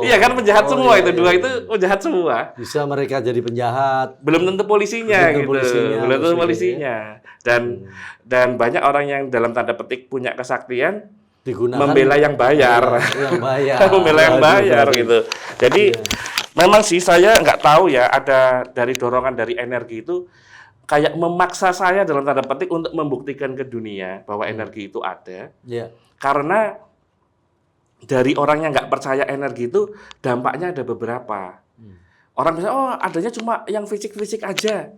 Iya kan, penjahat semua itu. Dua itu penjahat semua. Bisa mereka jadi penjahat. Belum tentu polisinya gitu. Belum tentu polisinya. Dan banyak orang yang dalam tanda petik punya kesaktian digunakan membela yang bayar. Membela yang bayar gitu. Jadi memang sih saya nggak tahu ya, ada dari dorongan dari energi itu kayak memaksa saya dalam tanda petik untuk membuktikan ke dunia bahwa energi itu ada. Karena dari orang yang nggak percaya energi itu dampaknya ada beberapa. Orang bisa, oh adanya cuma yang fisik-fisik aja.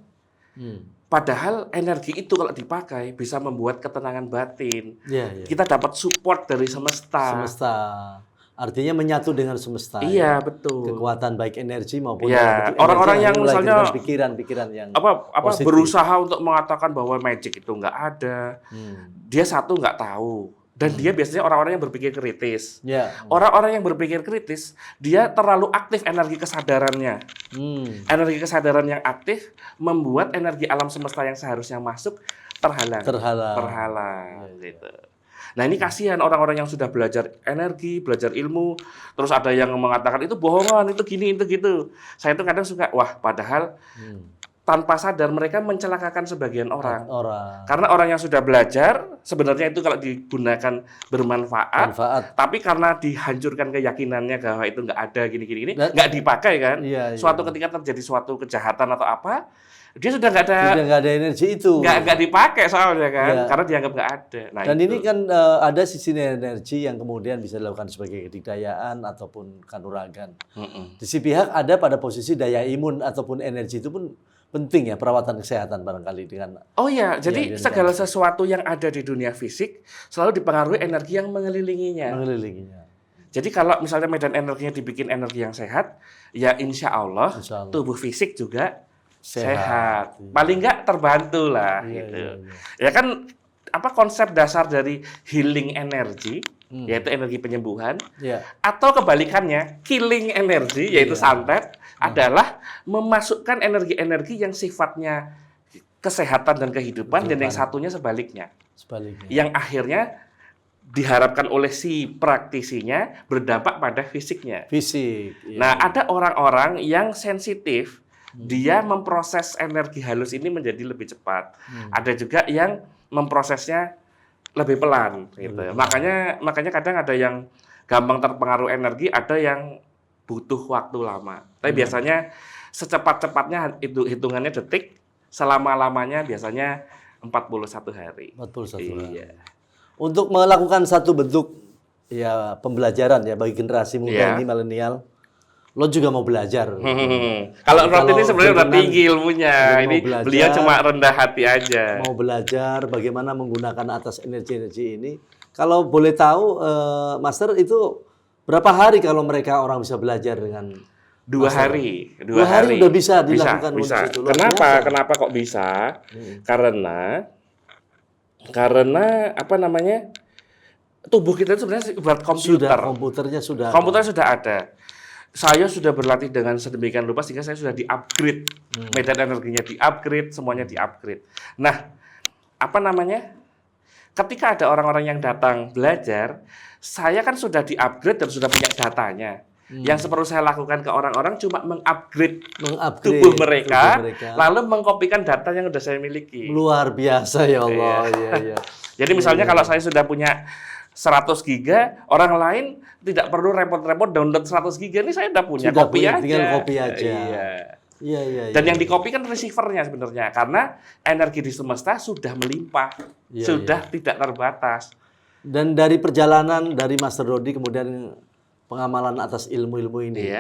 Padahal energi itu kalau dipakai bisa membuat ketenangan batin. Kita dapat support dari semesta. Artinya menyatu dengan semesta. Iya, betul. Kekuatan baik energi maupun orang-orang yang misalnya pikiran-pikiran yang berusaha untuk mengatakan bahwa magic itu nggak ada. Dia satu nggak tahu. Dan dia biasanya orang-orang yang berpikir kritis. Orang-orang yang berpikir kritis, dia terlalu aktif energi kesadarannya. Energi kesadaran yang aktif membuat energi alam semesta yang seharusnya masuk terhalang. Gitu. Nah ini kasihan orang-orang yang sudah belajar energi, belajar ilmu, terus ada yang mengatakan itu bohongan, itu gini, itu gitu. Saya tuh kadang suka, wah padahal tanpa sadar mereka mencelakakan sebagian orang. Karena orang yang sudah belajar, sebenarnya itu kalau digunakan bermanfaat, tapi karena dihancurkan keyakinannya bahwa itu nggak ada gini-gini, nggak dipakai kan. Suatu ketika terjadi suatu kejahatan atau apa, dia sudah nggak ada energi itu. Nggak dipakai soalnya kan, karena dianggap nggak ada. Nah, dan ini kan ada sisi energi yang kemudian bisa dilakukan sebagai kedikdayaan ataupun kanuragan. Di sisi pihak ada pada posisi daya imun ataupun energi itu pun penting ya, perawatan kesehatan barangkali dengan. Oh ya, jadi segala sesuatu yang ada di dunia fisik selalu dipengaruhi energi yang mengelilinginya. Jadi kalau misalnya medan energinya dibikin energi yang sehat, ya insya Allah tubuh fisik juga sehat. Paling nggak terbantu lah gitu. Ya kan konsep dasar dari healing energy, yaitu energi penyembuhan, atau kebalikannya killing energy, yaitu santet, adalah memasukkan energi-energi yang sifatnya kesehatan dan kehidupan, dan yang satunya sebaliknya. Yang akhirnya diharapkan oleh si praktisinya berdampak pada fisiknya. Nah, ada orang-orang yang sensitif, dia memproses energi halus ini menjadi lebih cepat. Ada juga yang memprosesnya lebih pelan gitu. Makanya kadang ada yang gampang terpengaruh energi, ada yang butuh waktu lama. Tapi biasanya secepat-cepatnya itu hitungannya detik, selama-lamanya biasanya 41 hari. 41 hari. Untuk melakukan satu bentuk ya pembelajaran ya bagi generasi muda ini milenial, lo juga mau belajar. Kalau Rod ini sebenarnya udah tinggi ilmunya. Ini beliau cuma rendah hati aja. Mau belajar bagaimana menggunakan atas energi-energi ini. Kalau boleh tahu, Master, itu berapa hari kalau mereka orang bisa belajar dengan 2 hari. 2 hari udah bisa dilakukan. Bisa. Kenapa kok bisa? Karena tubuh kita itu sebenarnya buat komputer. Komputernya sudah ada. Saya sudah berlatih dengan sedemikian rupa sehingga saya sudah di-upgrade. Medan energinya di-upgrade, semuanya di-upgrade. Nah, ketika ada orang-orang yang datang belajar, saya kan sudah di-upgrade dan sudah punya datanya. Yang perlu saya lakukan ke orang-orang cuma meng-upgrade tubuh mereka, lalu mengkopikan data yang sudah saya miliki. Luar biasa ya Allah. Jadi misalnya kalau saya sudah punya 100 giga, orang lain tidak perlu repot-repot download 100 giga, ini saya udah punya, tinggal copy aja. Dan yang di-copy kan receiver-nya sebenarnya, karena energi di semesta sudah melimpah, sudah tidak terbatas. Dan dari perjalanan dari Master Dodi kemudian pengamalan atas ilmu-ilmu ini,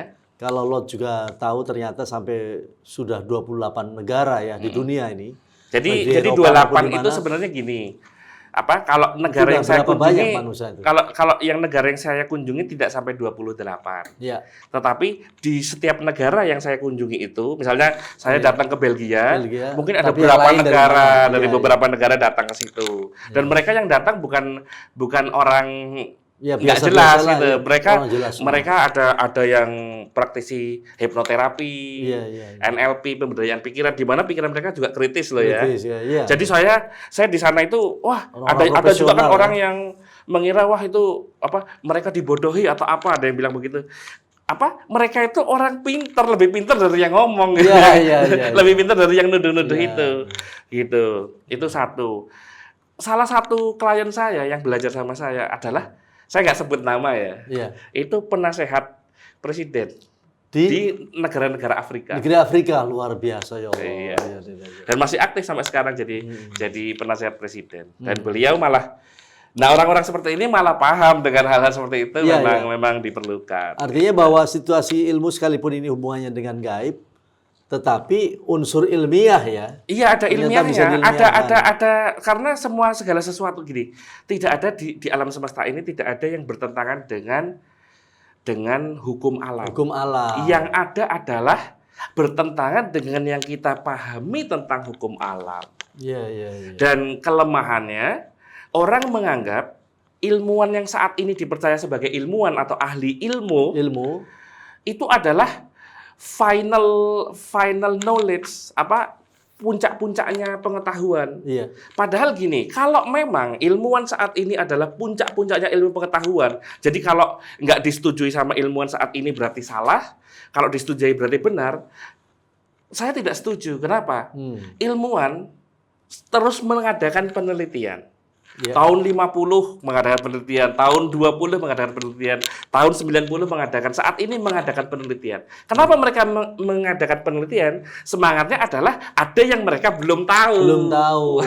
kalau Lot juga tahu ternyata sampai sudah 28 negara ya di dunia ini. Jadi Baik di Eropa 28 maupun di itu mana. sebenarnya gini. Apa kalau negara Sudah yang saya berapa banyak kunjungi manusia itu? kalau yang negara yang saya kunjungi tidak sampai 28. Ya. Tetapi di setiap negara yang saya kunjungi itu, misalnya saya datang ke Belgia, mungkin ada tapi yang beberapa lain dari negara mana? dari Iya, beberapa negara datang ke situ. Dan mereka yang datang bukan orang Ya, nggak biasa-biasa jelas lah, gitu. ya. Mereka Orang jelas semua. mereka ada yang praktisi hipnoterapi, Iya. NLP, pemberdayaan pikiran, di mana pikiran mereka juga kritis loh ya. Kritis, ya, iya. Jadi saya di sana itu wah Orang-orang ada juga kan profesional, orang ya. yang mengira wah itu apa mereka dibodohi atau apa, ada yang bilang begitu. Apa mereka itu orang pintar, lebih pintar dari yang ngomong gitu. Iya. Lebih pintar dari yang nuduh-nuduh Iya. itu. Gitu. Itu satu. Salah satu klien saya yang belajar sama saya adalah saya nggak sebut nama ya. Iya. Itu penasehat presiden Di di negara-negara Afrika. negeri Afrika luar biasa ya Allah. Iya. Iya. Dan masih aktif sampai sekarang jadi penasehat presiden. Dan beliau malah, nah orang-orang seperti ini malah paham dengan hal-hal seperti itu. Iya, memang diperlukan. Artinya bahwa situasi ilmu sekalipun ini hubungannya dengan gaib, tetapi unsur ilmiah ya. Iya, ada Ternyata bisa ilmiahnya. diilmiahkan. Ada karena segala sesuatu gini, tidak ada di alam semesta ini tidak ada yang bertentangan dengan hukum alam. Hukum alam. Yang ada adalah bertentangan dengan yang kita pahami tentang hukum alam. Iya. Dan kelemahannya, orang menganggap ilmuwan yang saat ini dipercaya sebagai ilmuwan atau ahli ilmu itu adalah final knowledge, apa puncak-puncaknya pengetahuan. Iya. Padahal gini, kalau memang ilmuwan saat ini adalah puncak-puncaknya ilmu pengetahuan, jadi kalau nggak disetujui sama ilmuwan saat ini berarti salah, kalau disetujui berarti benar, saya tidak setuju. Kenapa? Ilmuwan terus mengadakan penelitian. Ya. Tahun 50 mengadakan penelitian, tahun 20 mengadakan penelitian, tahun 90 mengadakan, saat ini mengadakan penelitian. Kenapa mereka mengadakan penelitian? Semangatnya adalah ada yang mereka belum tahu.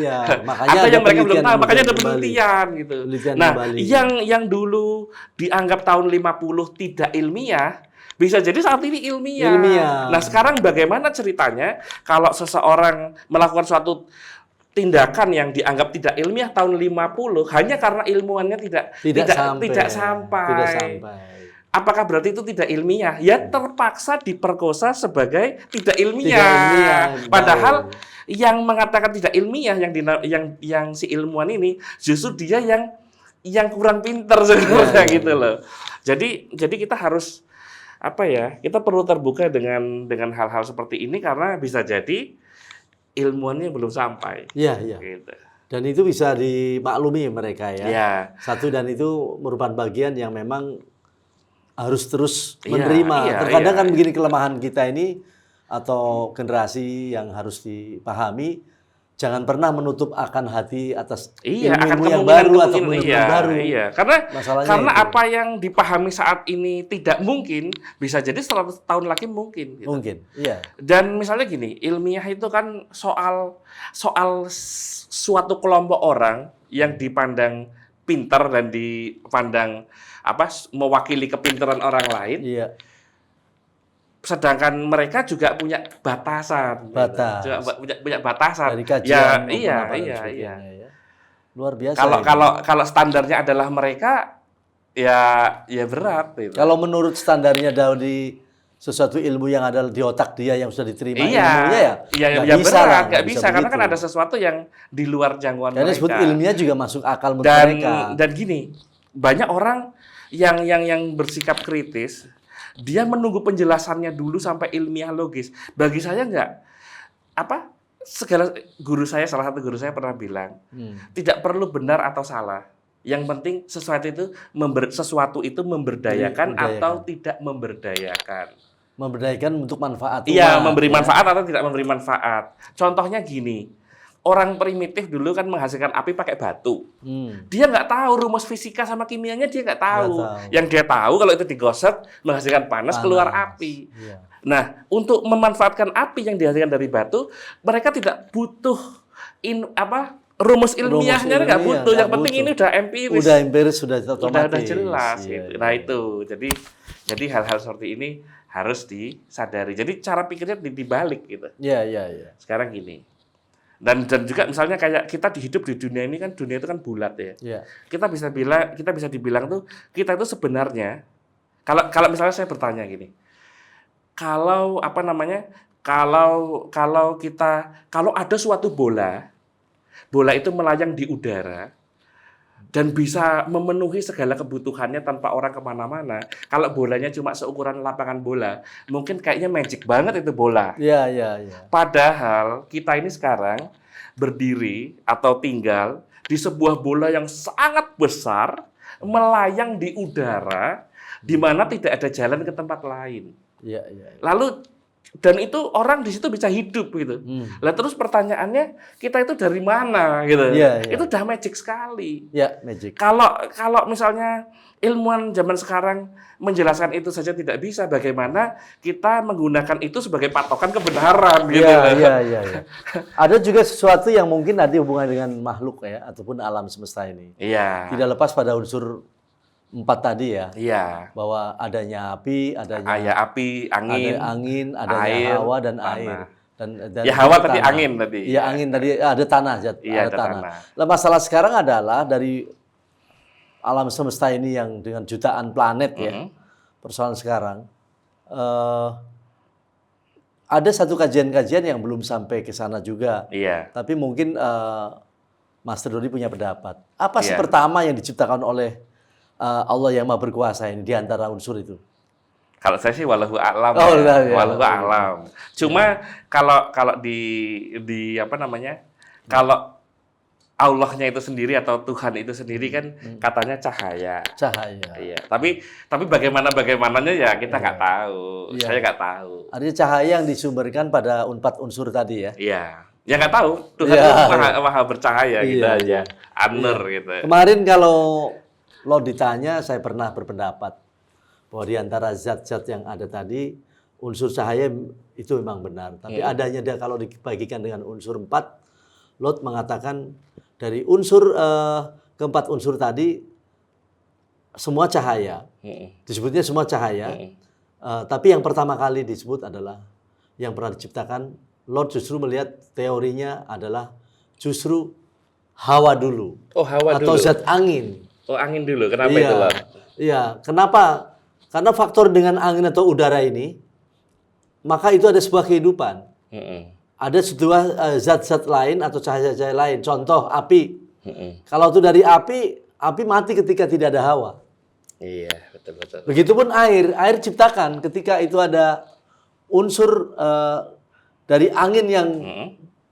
Iya. Makanya ada yang mereka belum tahu, makanya ada kembali. penelitian gitu. Penelitian Nah, kembali. yang dulu dianggap tahun 50 tidak ilmiah, bisa jadi saat ini ilmiah. Nah, sekarang bagaimana ceritanya kalau seseorang melakukan suatu tindakan yang dianggap tidak ilmiah tahun 50 hanya karena ilmuannya tidak sampai. Apakah berarti itu tidak ilmiah? Ya terpaksa diperkosa sebagai tidak ilmiah. Padahal yang mengatakan tidak ilmiah yang si ilmuwan ini justru dia yang kurang pinter sebenarnya gitu loh. Jadi kita harus kita perlu terbuka dengan hal-hal seperti ini karena bisa jadi ilmuannya belum sampai. Iya. Gitu. Dan itu bisa dimaklumi mereka ya. Iya. Satu, dan itu merupakan bagian yang memang harus terus Iya, menerima. Terkadang kan begini kelemahan kita ini atau generasi yang harus dipahami, jangan pernah menutup akan hati atas ilmu yang baru atau kemungkinan baru. Iya, karena itu. apa yang dipahami saat ini tidak mungkin, bisa jadi 100 tahun lagi mungkin. Gitu. Mungkin, iya. Dan misalnya gini, ilmiah itu kan soal suatu kelompok orang yang dipandang pintar dan dipandang mewakili kepintaran orang lain. Iya. Sedangkan mereka juga punya batasan. Batas. Juga punya batasan. Dari kajian Iya. Ya. Luar biasa. Kalau standarnya adalah mereka, ya berat. Gitu. Kalau menurut standarnya dari sesuatu ilmu yang ada di otak dia yang sudah diterima ilmunya nggak bisa, nggak bisa karena kan ada sesuatu yang di luar jangkauan karena mereka. disebut ilmiah juga masuk akal menurut mereka. Dan gini, banyak orang yang bersikap kritis. Dia menunggu penjelasannya dulu sampai ilmiah logis. Bagi saya salah satu guru saya pernah bilang, tidak perlu benar atau salah. Yang penting sesuatu itu memberdayakan atau tidak memberdayakan. Memberdayakan untuk manfaat. Iya, memberi manfaat atau tidak memberi manfaat. Contohnya gini, orang primitif dulu kan menghasilkan api pakai batu. Dia nggak tahu rumus fisika sama kimianya, dia nggak tahu. Yang dia tahu kalau itu digosok menghasilkan panas keluar api. Iya. Nah, untuk memanfaatkan api yang dihasilkan dari batu, mereka tidak butuh rumus ilmiahnya nggak butuh. Yang penting ini udah empiris. Udah empiris, sudah otomatis. Udah jelas. Iya, gitu. Nah itu, jadi hal-hal seperti ini harus disadari. Jadi cara pikirnya dibalik gitu. Iya, iya, iya. Sekarang gini. Dan juga misalnya kayak kita hidup di dunia ini kan, dunia itu kan bulat ya. Iya. Kita bisa dibilang tuh kita itu sebenarnya kalau misalnya saya bertanya gini. Kalau apa namanya? Kalau ada suatu bola itu melayang di udara dan bisa memenuhi segala kebutuhannya tanpa orang kemana-mana. Kalau bolanya cuma seukuran lapangan bola, mungkin kayaknya magic banget itu bola. Iya, iya, iya. Padahal kita ini sekarang berdiri atau tinggal di sebuah bola yang sangat besar, melayang di udara, di mana tidak ada jalan ke tempat lain. Iya, iya. Lalu dan itu orang di situ bisa hidup gitu. Lah terus pertanyaannya kita itu dari mana gitu? Iya, iya. Itu udah magic sekali. Ya, magic. Kalau misalnya ilmuwan zaman sekarang menjelaskan itu saja tidak bisa, bagaimana kita menggunakan itu sebagai patokan kebenaran gitu? Iya, iya, iya, iya. Ada juga sesuatu yang mungkin nanti hubungan dengan makhluk ya, ataupun alam semesta ini. Iya. Tidak lepas pada unsur 4 tadi ya. Iya. Bahwa adanya api, Ada api, angin, adanya air, hawa dan tanah. air. Dan Ya hawa tanah. tadi, angin tadi. Iya, angin tadi, ada tanah, Iya, ada ada tanah. tanah. Nah, masalah sekarang adalah dari alam semesta ini yang dengan jutaan planet ya. Persoalan sekarang ada satu kajian-kajian yang belum sampai ke sana juga. Iya. Tapi mungkin Master Dodi punya pendapat. Apa sih Iya. pertama yang diciptakan oleh Allah yang Maha Berkuasa ini di antara unsur itu? Kalau saya sih walahu a'lam. Oh, ya. iya. Walahu a'lam. Cuma kalau di apa namanya? Kalau Allahnya itu sendiri atau Tuhan itu sendiri kan katanya cahaya. Cahaya. Iya. Tapi bagaimananya ya kita nggak tahu. Iya. Saya nggak tahu. Artinya cahaya yang disumberkan pada 4 unsur tadi ya. Iya. Ya nggak tahu. Tuhan Iya. itu maha bercahaya gitu Iya, aja. iya. Aner gitu. Kemarin kalau lo ditanya, saya pernah berpendapat bahwa di antara zat-zat yang ada tadi, unsur cahaya itu memang benar. Tapi adanya dia kalau dibagikan dengan unsur 4, Lot mengatakan dari unsur keempat unsur tadi semua cahaya. Disebutnya semua cahaya. Tapi yang pertama kali disebut adalah yang pernah diciptakan, Lot justru melihat teorinya adalah justru hawa dulu. Oh, hawa atau dulu. zat angin. Oh, angin dulu. Kenapa Iya, itu, Lord? iya. Kenapa? Karena faktor dengan angin atau udara ini, maka itu ada sebuah kehidupan. Ada sebuah zat-zat lain atau cahaya-cahaya lain. Contoh, api. Kalau itu dari api mati ketika tidak ada hawa. Iya, betul. Begitupun air. Air ciptakan ketika itu ada unsur dari angin yang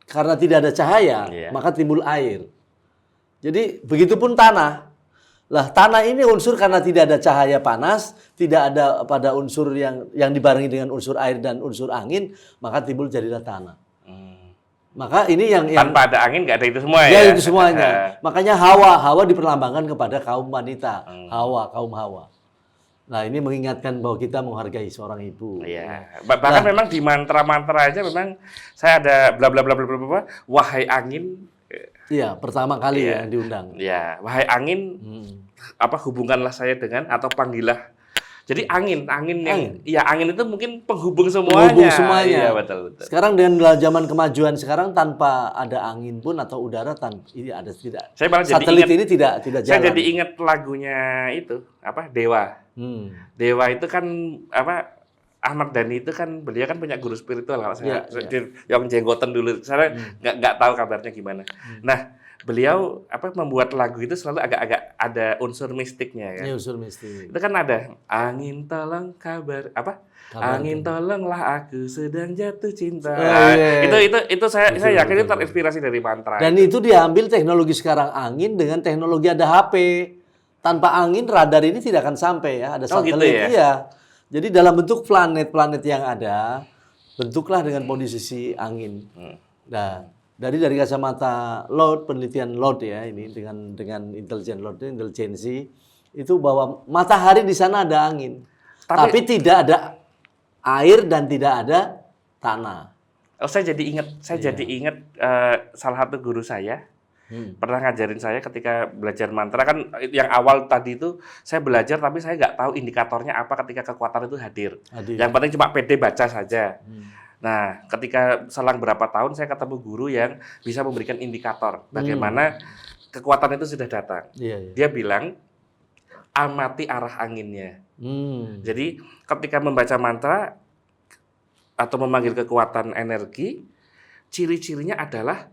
karena tidak ada cahaya, Iya. maka timbul air. Jadi begitupun tanah. Lah tanah ini unsur karena tidak ada cahaya panas, tidak ada pada unsur yang dibarengi dengan unsur air dan unsur angin, maka timbul jadilah tanah. Maka ini yang Tanpa ada angin nggak ada itu semua ya ya? itu semuanya. Makanya hawa diperlambangkan kepada kaum wanita, kaum hawa. Nah ini mengingatkan bahwa kita menghargai seorang ibu. Iya. Bahkan memang di mantra-mantra aja memang saya ada bla bla bla bla bla bla, wahai angin. Iya, pertama kali ya yang diundang. Ya, wahai angin, apa hubungkanlah saya dengan atau panggillah. Jadi angin yang, iya angin itu mungkin penghubung semuanya. Penghubung semuanya. Iya betul. Sekarang dengan zaman kemajuan sekarang tanpa ada angin pun atau udara ini ada tidak. Saya malah jadi satelit ingat, ini tidak jalan. Saya jadi ingat lagunya itu apa Dewa. Dewa itu kan apa Ahmad Dhani itu kan beliau kan punya guru spiritual kalau saya yang jenggotan dulu. Saya nggak tahu kabarnya gimana. Nah, beliau apa membuat lagu itu selalu agak-agak ada unsur mistiknya kan. Ini unsur mistik. Itu kan ada angin tolong kabar apa? Angin tolonglah aku sedang jatuh cinta. Itu saya yakin itu terinspirasi dari mantra. Dan itu diambil teknologi sekarang angin dengan teknologi ada HP. Tanpa angin radar ini tidak akan sampai ya, ada satelit. Gitu ya? Iya. Jadi dalam bentuk planet-planet yang ada, bentuklah dengan posisi angin. Nah, dari kacamata Lord, penelitian Lord ya ini dengan intelijen Lord, intelijensi itu bahwa matahari di sana ada angin, tapi tidak ada air dan tidak ada tanah. Oh, saya jadi ingat salah satu guru saya pernah ngajarin saya ketika belajar mantra. Kan yang awal tadi itu saya belajar tapi saya nggak tahu indikatornya apa ketika kekuatan itu hadir. Yang penting cuma pede baca saja. Nah, ketika selang berapa tahun saya ketemu guru yang bisa memberikan indikator bagaimana kekuatan itu sudah datang. Dia bilang, amati arah anginnya. Jadi ketika membaca mantra atau memanggil kekuatan energi, ciri-cirinya adalah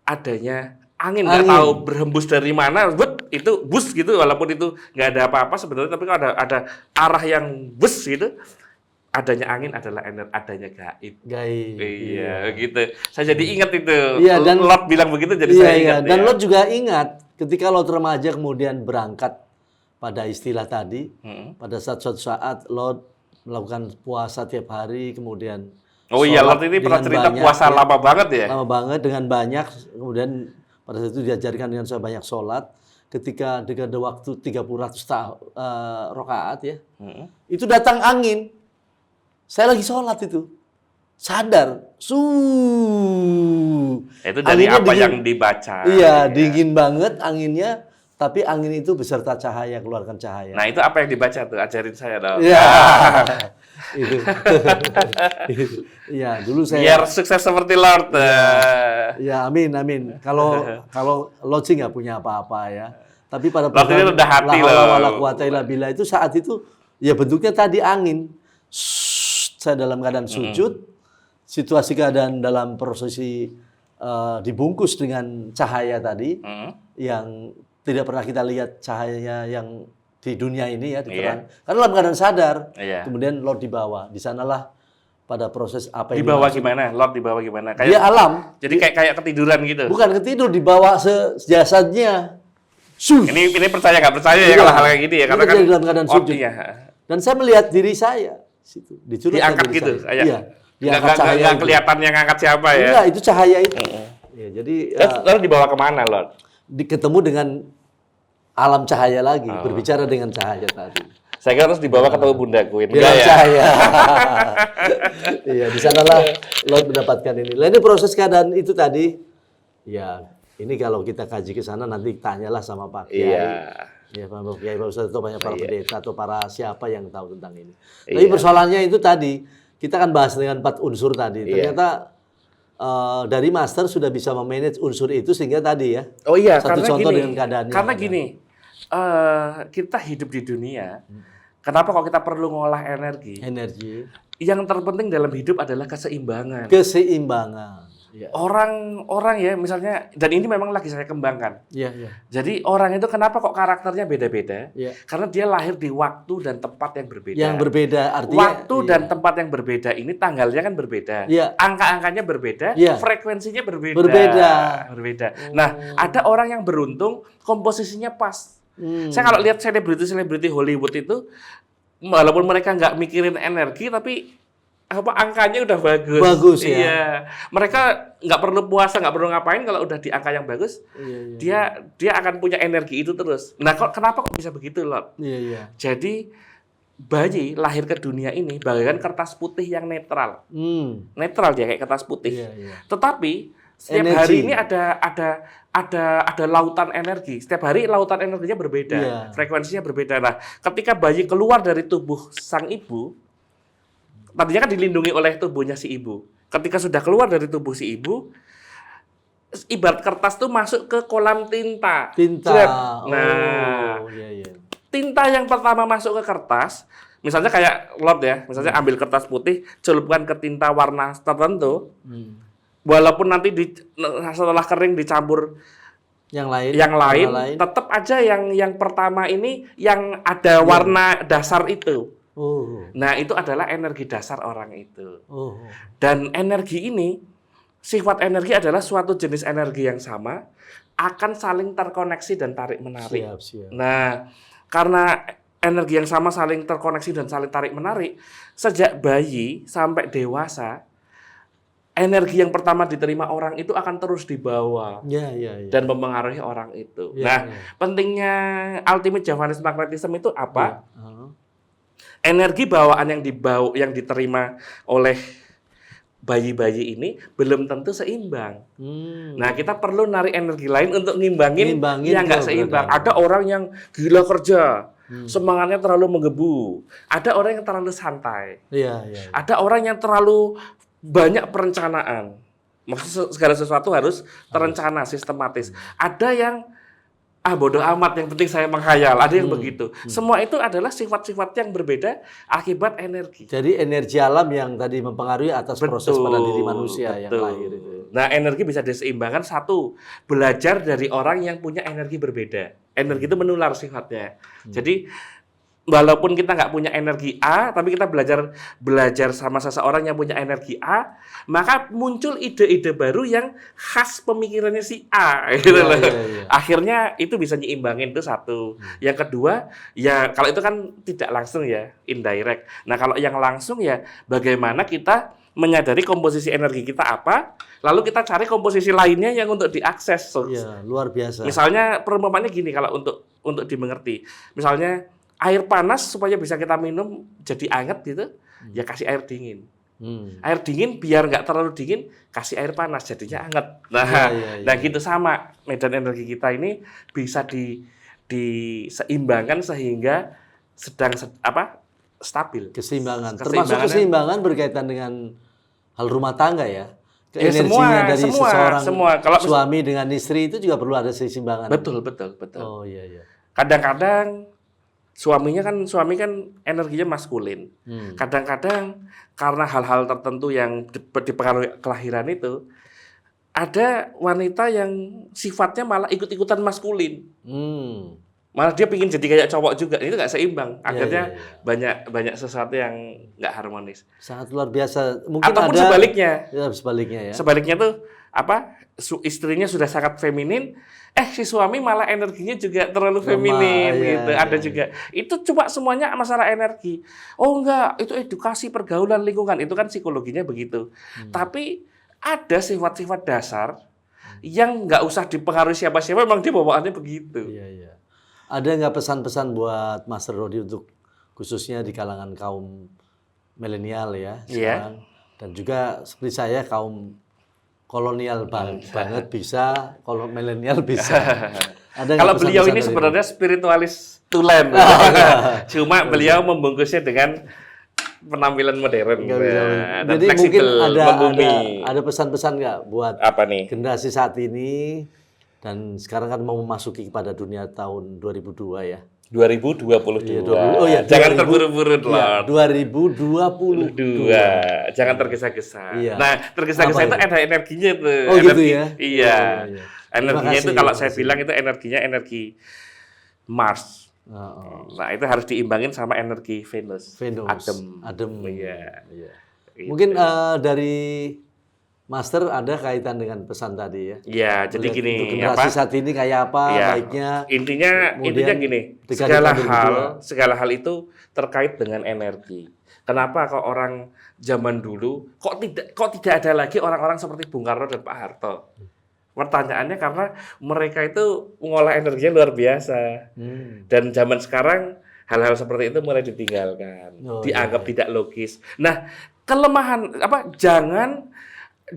adanya angin. Nggak tahu berhembus dari mana, itu bus gitu, walaupun itu nggak ada apa-apa sebenarnya, tapi kalau ada arah yang bus gitu, adanya angin adalah adanya gaib. Iya, gitu. Saya jadi ingat itu. Iya, dan Lord bilang begitu, jadi saya ingat. Dan Lord juga ingat ketika Lord remaja kemudian berangkat pada istilah tadi, pada suatu saat Lord melakukan puasa tiap hari, kemudian oh iya, Lord ini pernah cerita puasa lama banget ya? Lama banget dengan banyak, kemudian pada saat itu diajarkan dengan banyak sholat. Ketika ada waktu 30 rakaat ya, itu datang angin. Saya lagi sholat itu, sadar, itu dari apa dingin, yang dibaca. Iya, dingin banget anginnya, tapi angin itu beserta cahaya, keluarkan cahaya. Nah, itu apa yang dibaca tuh? Ajarin saya dong. Iya. Itu. Iya, dulu saya biar sukses seperti Lord. Ya, amin. Kalau Lord sih nggak punya apa-apa ya. Tapi pada Lord ini rendah hati loh. Bila itu saat itu ya bentuknya tadi angin. Saya dalam keadaan sujud, situasi keadaan dalam prosesi dibungkus dengan cahaya tadi yang tidak pernah kita lihat cahayanya yang di dunia ini ya, diterang. Karena dalam keadaan sadar, kemudian Lord dibawa. Di sanalah pada proses apa yang dibawa gimana? Lord dibawa gimana? Kayak dia alam. Jadi kayak ketiduran gitu. Bukan ketidur, dibawa sejasadnya. Ini percaya nggak percaya ya kalau hal kayak gini ya, karena kan dalam keadaan sujud. Dan saya melihat diri saya situ, diangkat gitu. Iya. Nggak kelihatan yang ngangkat siapa ya? Enggak, itu cahaya itu. Ya, jadi lalu dibawa kemana, Lord? Ketemu dengan alam cahaya lagi, berbicara dengan cahaya tadi. Saya kira terus dibawa ketemu Bunda Queen. Dengan cahaya. Iya, di sanalah Lord mendapatkan ini. Nah, ini proses keadaan itu tadi. Ya, ini kalau kita kaji ke sana nanti tanyalah sama Pak Kiai. Ya, Pak Kiai, Pak Ustadz, atau banyak para pendeta atau para siapa yang tahu tentang ini. Tapi persoalannya itu tadi, kita akan bahas dengan 4 unsur tadi. Ternyata dari master sudah bisa memanage unsur itu sehingga tadi ya. Oh iya, satu karena contoh gini, dengan keadaannya. Karena gini, kita hidup di dunia, kenapa kok kita perlu ngolah energi? Yang terpenting dalam hidup adalah keseimbangan. Ya. Orang ya, misalnya, dan ini memang lagi saya kembangkan. Jadi orang itu kenapa kok karakternya beda-beda? Karena dia lahir di waktu dan tempat yang berbeda. Yang berbeda artinya waktu dan tempat yang berbeda ini tanggalnya kan berbeda, angka-angkanya berbeda, frekuensinya berbeda. Nah, ada orang yang beruntung komposisinya pas. Saya kalau lihat selebriti Hollywood itu, walaupun mereka nggak mikirin energi, tapi angkanya udah bagus. Iya. Mereka nggak perlu puasa, nggak perlu ngapain, kalau udah di angka yang bagus, dia akan punya energi itu terus. Nah, kenapa kok bisa begitu, Lord? Jadi bayi lahir ke dunia ini bagaikan kertas putih yang netral. Netral dia kayak kertas putih. Tetapi setiap hari ini ada lautan energi. Setiap hari lautan energinya berbeda, frekuensinya berbeda. Nah, ketika bayi keluar dari tubuh sang ibu, tadinya kan dilindungi oleh tubuhnya si ibu. Ketika sudah keluar dari tubuh si ibu, ibarat kertas tuh masuk ke kolam tinta. Nah, tinta yang pertama masuk ke kertas, misalnya kayak Lord ya, misalnya ambil kertas putih, celupkan ke tinta warna tertentu, walaupun nanti setelah kering dicampur yang lain, tetap aja yang pertama ini yang ada warna dasar itu. Nah, itu adalah energi dasar orang itu. Dan energi ini, sifat energi adalah suatu jenis energi yang sama, akan saling terkoneksi dan tarik-menarik. Nah, karena energi yang sama saling terkoneksi dan saling tarik-menarik, sejak bayi sampai dewasa, energi yang pertama diterima orang itu akan terus dibawa dan mempengaruhi orang itu. Pentingnya Ultimate Javanese Magnetism itu apa? Energi bawaan yang diterima oleh bayi-bayi ini belum tentu seimbang. Nah, kita perlu narik energi lain untuk ngimbangin yang nggak seimbang. Ada orang yang gila kerja, semangatnya terlalu menggebu. Ada orang yang terlalu santai. Iya, iya. Ada orang yang terlalu banyak perencanaan. Maksudnya segala sesuatu harus terencana, sistematis. Ada yang bodoh amat, yang penting saya menghayal. Ada yang begitu. Semua itu adalah sifat-sifat yang berbeda akibat energi. Jadi energi alam yang tadi mempengaruhi atas proses pada diri manusia yang lahir itu. Nah, energi bisa diseimbangkan. Satu, belajar dari orang yang punya energi berbeda. Energi itu menular sifatnya. Jadi walaupun kita nggak punya energi A, tapi kita belajar sama seseorang yang punya energi A, maka muncul ide-ide baru yang khas pemikirannya si A. Gitu loh. Iya. Akhirnya itu bisa nyimbangin, itu satu. Yang kedua, ya kalau itu kan tidak langsung ya, indirect. Nah, kalau yang langsung ya bagaimana kita menyadari komposisi energi kita apa, lalu kita cari komposisi lainnya yang untuk diakses. Iya, luar biasa. Misalnya perumpamannya gini kalau untuk dimengerti. Misalnya air panas supaya bisa kita minum jadi anget gitu, ya kasih air dingin. Air dingin biar nggak terlalu dingin, kasih air panas jadinya anget. Nah, nah gitu sama medan energi kita ini bisa diseimbangkan sehingga stabil. Keseimbangan. Termasuk keseimbangan berkaitan dengan hal rumah tangga ya. Energinya dari seseorang kalau suami dengan istri itu juga perlu ada keseimbangan. Betul. Oh iya. Kadang-kadang suami kan energinya maskulin. Kadang-kadang karena hal-hal tertentu yang dipengaruhi kelahiran itu, ada wanita yang sifatnya malah ikut-ikutan maskulin. Malah dia pingin jadi kayak cowok juga. Itu nggak seimbang. Akhirnya banyak sesuatu yang nggak harmonis. Sangat luar biasa. Mungkin ataupun ada sebaliknya. Ya, sebaliknya ya. Sebaliknya tuh istrinya sudah sangat feminin, si suami malah energinya juga terlalu feminin gitu. Ada juga. Itu cuma semuanya masalah energi. Oh enggak, itu edukasi pergaulan lingkungan. Itu kan psikologinya begitu. Tapi ada sifat-sifat dasar yang nggak usah dipengaruhi siapa-siapa, memang dia bawaannya begitu. Iya. Ada nggak pesan-pesan buat Master Rodi untuk khususnya di kalangan kaum milenial ya sekarang, dan juga seperti saya kaum kolonial banget bisa, kalau milenial bisa. Kalau beliau ini sebenarnya spiritualis tulen, cuma beliau membungkusnya dengan penampilan modern. Dan jadi fleksibel, mungkin ada pesan-pesan nggak buat apa nih? Generasi saat ini, dan sekarang kan mau memasuki kepada dunia tahun 2002 ya. 2022. Jangan terburu-buru lah. 2022. Jangan tergesa-gesa. Iya. Nah, tergesa-gesa itu ada energinya tuh. Oh gitu ya? Iya. Energinya itu kalau saya bilang itu energinya energi Mars. Nah, itu harus diimbangin sama energi Venus. Adem. Iya. Mungkin dari Master ada kaitan dengan pesan tadi ya. Iya, jadi gini, untuk generasi saat ini kayak apa baiknya? Intinya gini, segala hal itu terkait dengan energi. Kenapa kok orang zaman dulu kok tidak ada lagi orang-orang seperti Bung Karno dan Pak Harto? Pertanyaannya karena mereka itu mengolah energinya luar biasa. Dan zaman sekarang hal-hal seperti itu mulai ditinggalkan, dianggap tidak logis. Nah, kelemahan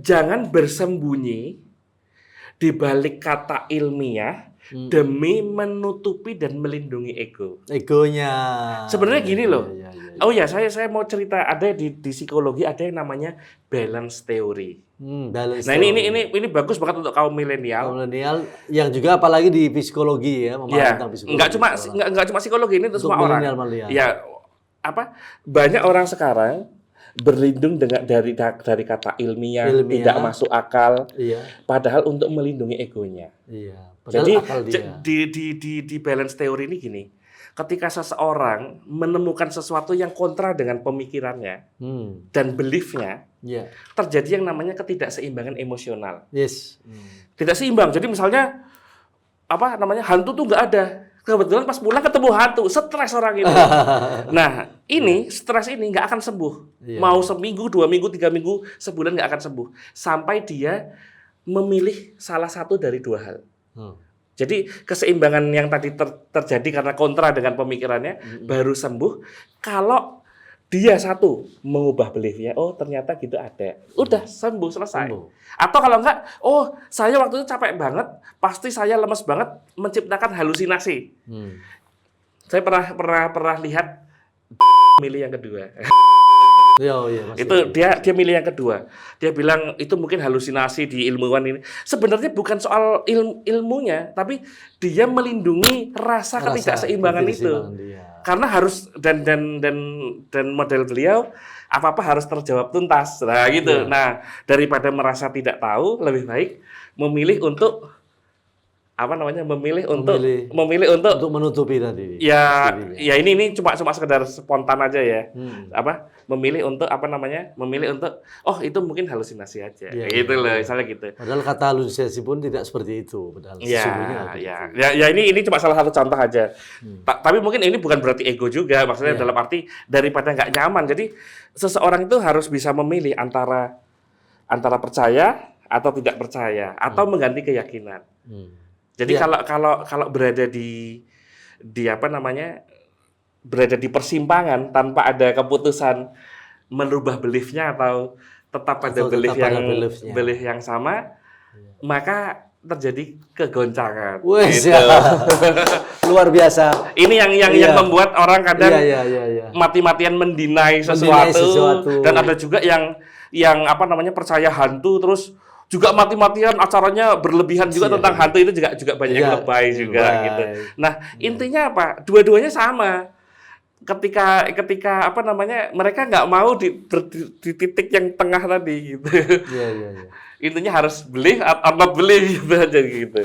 jangan bersembunyi di balik kata ilmiah demi menutupi dan melindungi egonya. Sebenarnya gini loh. Oh ya, saya mau cerita, ada di psikologi ada yang namanya balance theory. Ini bagus banget untuk kaum milenial. Yang juga apalagi di psikologi ya, tentang psikologi. Enggak cuma psikologi, ini untuk semua orang. Ya, banyak orang sekarang berlindung dari kata ilmiah, tidak masuk akal, padahal untuk melindungi egonya. Jadi di balance teori ini gini, ketika seseorang menemukan sesuatu yang kontra dengan pemikirannya dan beliefnya, terjadi yang namanya ketidakseimbangan emosional. Tidak seimbang. Jadi misalnya hantu tuh nggak ada. Kebetulan pas pulang ketemu hantu, stres orang itu. Nah, stres ini nggak akan sembuh. Mau seminggu, 2 minggu, 3 minggu, sebulan nggak akan sembuh. Sampai dia memilih salah satu dari 2 hal. Jadi keseimbangan yang tadi terjadi karena kontra dengan pemikirannya baru sembuh kalau dia satu mengubah beliefnya, oh ternyata gitu ada, udah sembuh selesai. Sembuh. Atau kalau enggak, oh saya waktu itu capek banget, pasti saya lemes banget, menciptakan halusinasi. Saya pernah lihat milih yang kedua. Iya, Itu dia milih yang kedua. Dia bilang itu mungkin halusinasi di ilmuwan ini. Sebenarnya bukan soal ilmunya, tapi dia melindungi rasa ketidakseimbangan itu. Karena harus dan model beliau apa-apa harus terjawab tuntas. Nah, gitu. Iya. Nah, daripada merasa tidak tahu, lebih baik memilih untuk memilih untuk menutupi tadi. Ya ini cuma sekedar spontan aja ya. Memilih untuk memilih untuk itu mungkin halusinasi aja. Ya, gitu loh, misalnya gitu. Padahal kata halusinasi pun tidak seperti itu, padahal sesungguhnya Ya ini cuma salah satu contoh aja. Tapi mungkin ini bukan berarti ego juga, maksudnya dalam arti daripada nggak nyaman. Jadi seseorang itu harus bisa memilih antara percaya atau tidak percaya atau mengganti keyakinan. Jadi kalau berada di berada di persimpangan tanpa ada keputusan merubah beliefnya atau tetap pada belief yang sama, maka terjadi kegoncangan. Gitu. Luar biasa. Ini yang membuat orang kadang mati-matian mendinai sesuatu, dan ada juga yang percaya hantu terus juga mati-matian acaranya berlebihan juga tentang hantu, itu juga banyak yang lebay juga gitu. Nah, intinya apa? Dua-duanya sama. Ketika mereka nggak mau di titik yang tengah tadi gitu. Intinya harus believe atau not believe gitu aja gitu.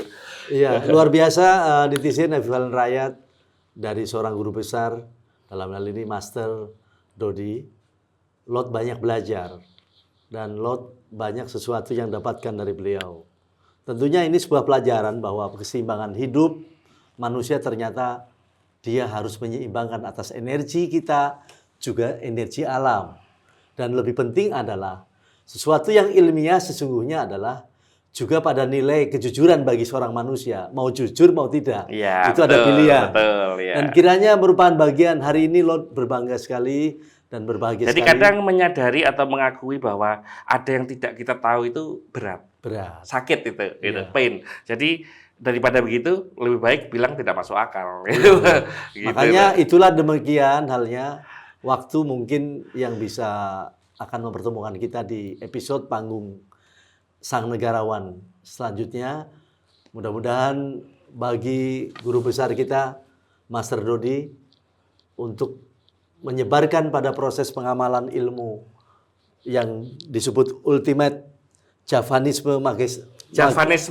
Iya, luar biasa netizen Ekvivalent Rakyat dari seorang guru besar dalam hal ini Master Dodi. Lot banyak belajar dan Lot banyak sesuatu yang dapatkan dari beliau. Tentunya ini sebuah pelajaran bahwa keseimbangan hidup manusia ternyata dia harus menyeimbangkan atas energi kita, juga energi alam. Dan lebih penting adalah sesuatu yang ilmiah sesungguhnya adalah juga pada nilai kejujuran bagi seorang manusia. Mau jujur, mau tidak. Ya, itu ada pilihan. Betul, ya. Dan kiranya merupakan bagian hari ini Lot berbangga sekali dan berbahagia Jadi sekali. kadang menyadari atau mengakui bahwa ada yang tidak kita tahu itu berat. Sakit itu, pain. Jadi daripada begitu, lebih baik bilang tidak masuk akal. Gitu. Makanya itulah demikian halnya waktu mungkin yang bisa akan mempertemukan kita di episode panggung Sang Negarawan selanjutnya. Mudah-mudahan bagi guru besar kita, Master Dodi, untuk menyebarkan pada proses pengamalan ilmu yang disebut ultimate Javanisme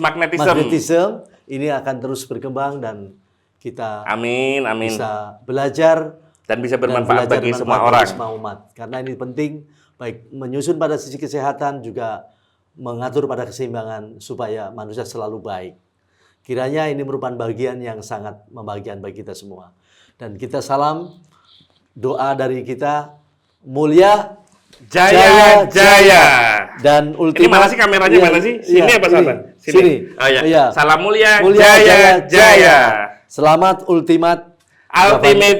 magnetism ini akan terus berkembang dan kita amin. bisa belajar dan bisa bermanfaat bagi semua orang. Umat. Karena ini penting baik menyusun pada sisi kesehatan juga mengatur pada keseimbangan supaya manusia selalu baik. Kiranya ini merupakan bagian yang sangat membahagiakan bagi kita semua. Dan kita salam doa dari kita mulia Jaya. Dan ultimat. Ini mana sih kameranya, mana sih? Sini apa sana? Sini. Oh ya. Iya. Salam mulia Jaya. Selamat ultimate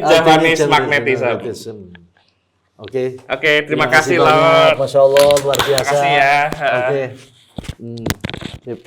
Javanese magnetism. Oke. Terima kasih banyak. Lord. Masya Allah, luar biasa. Terima kasih ya. Oke. Sip.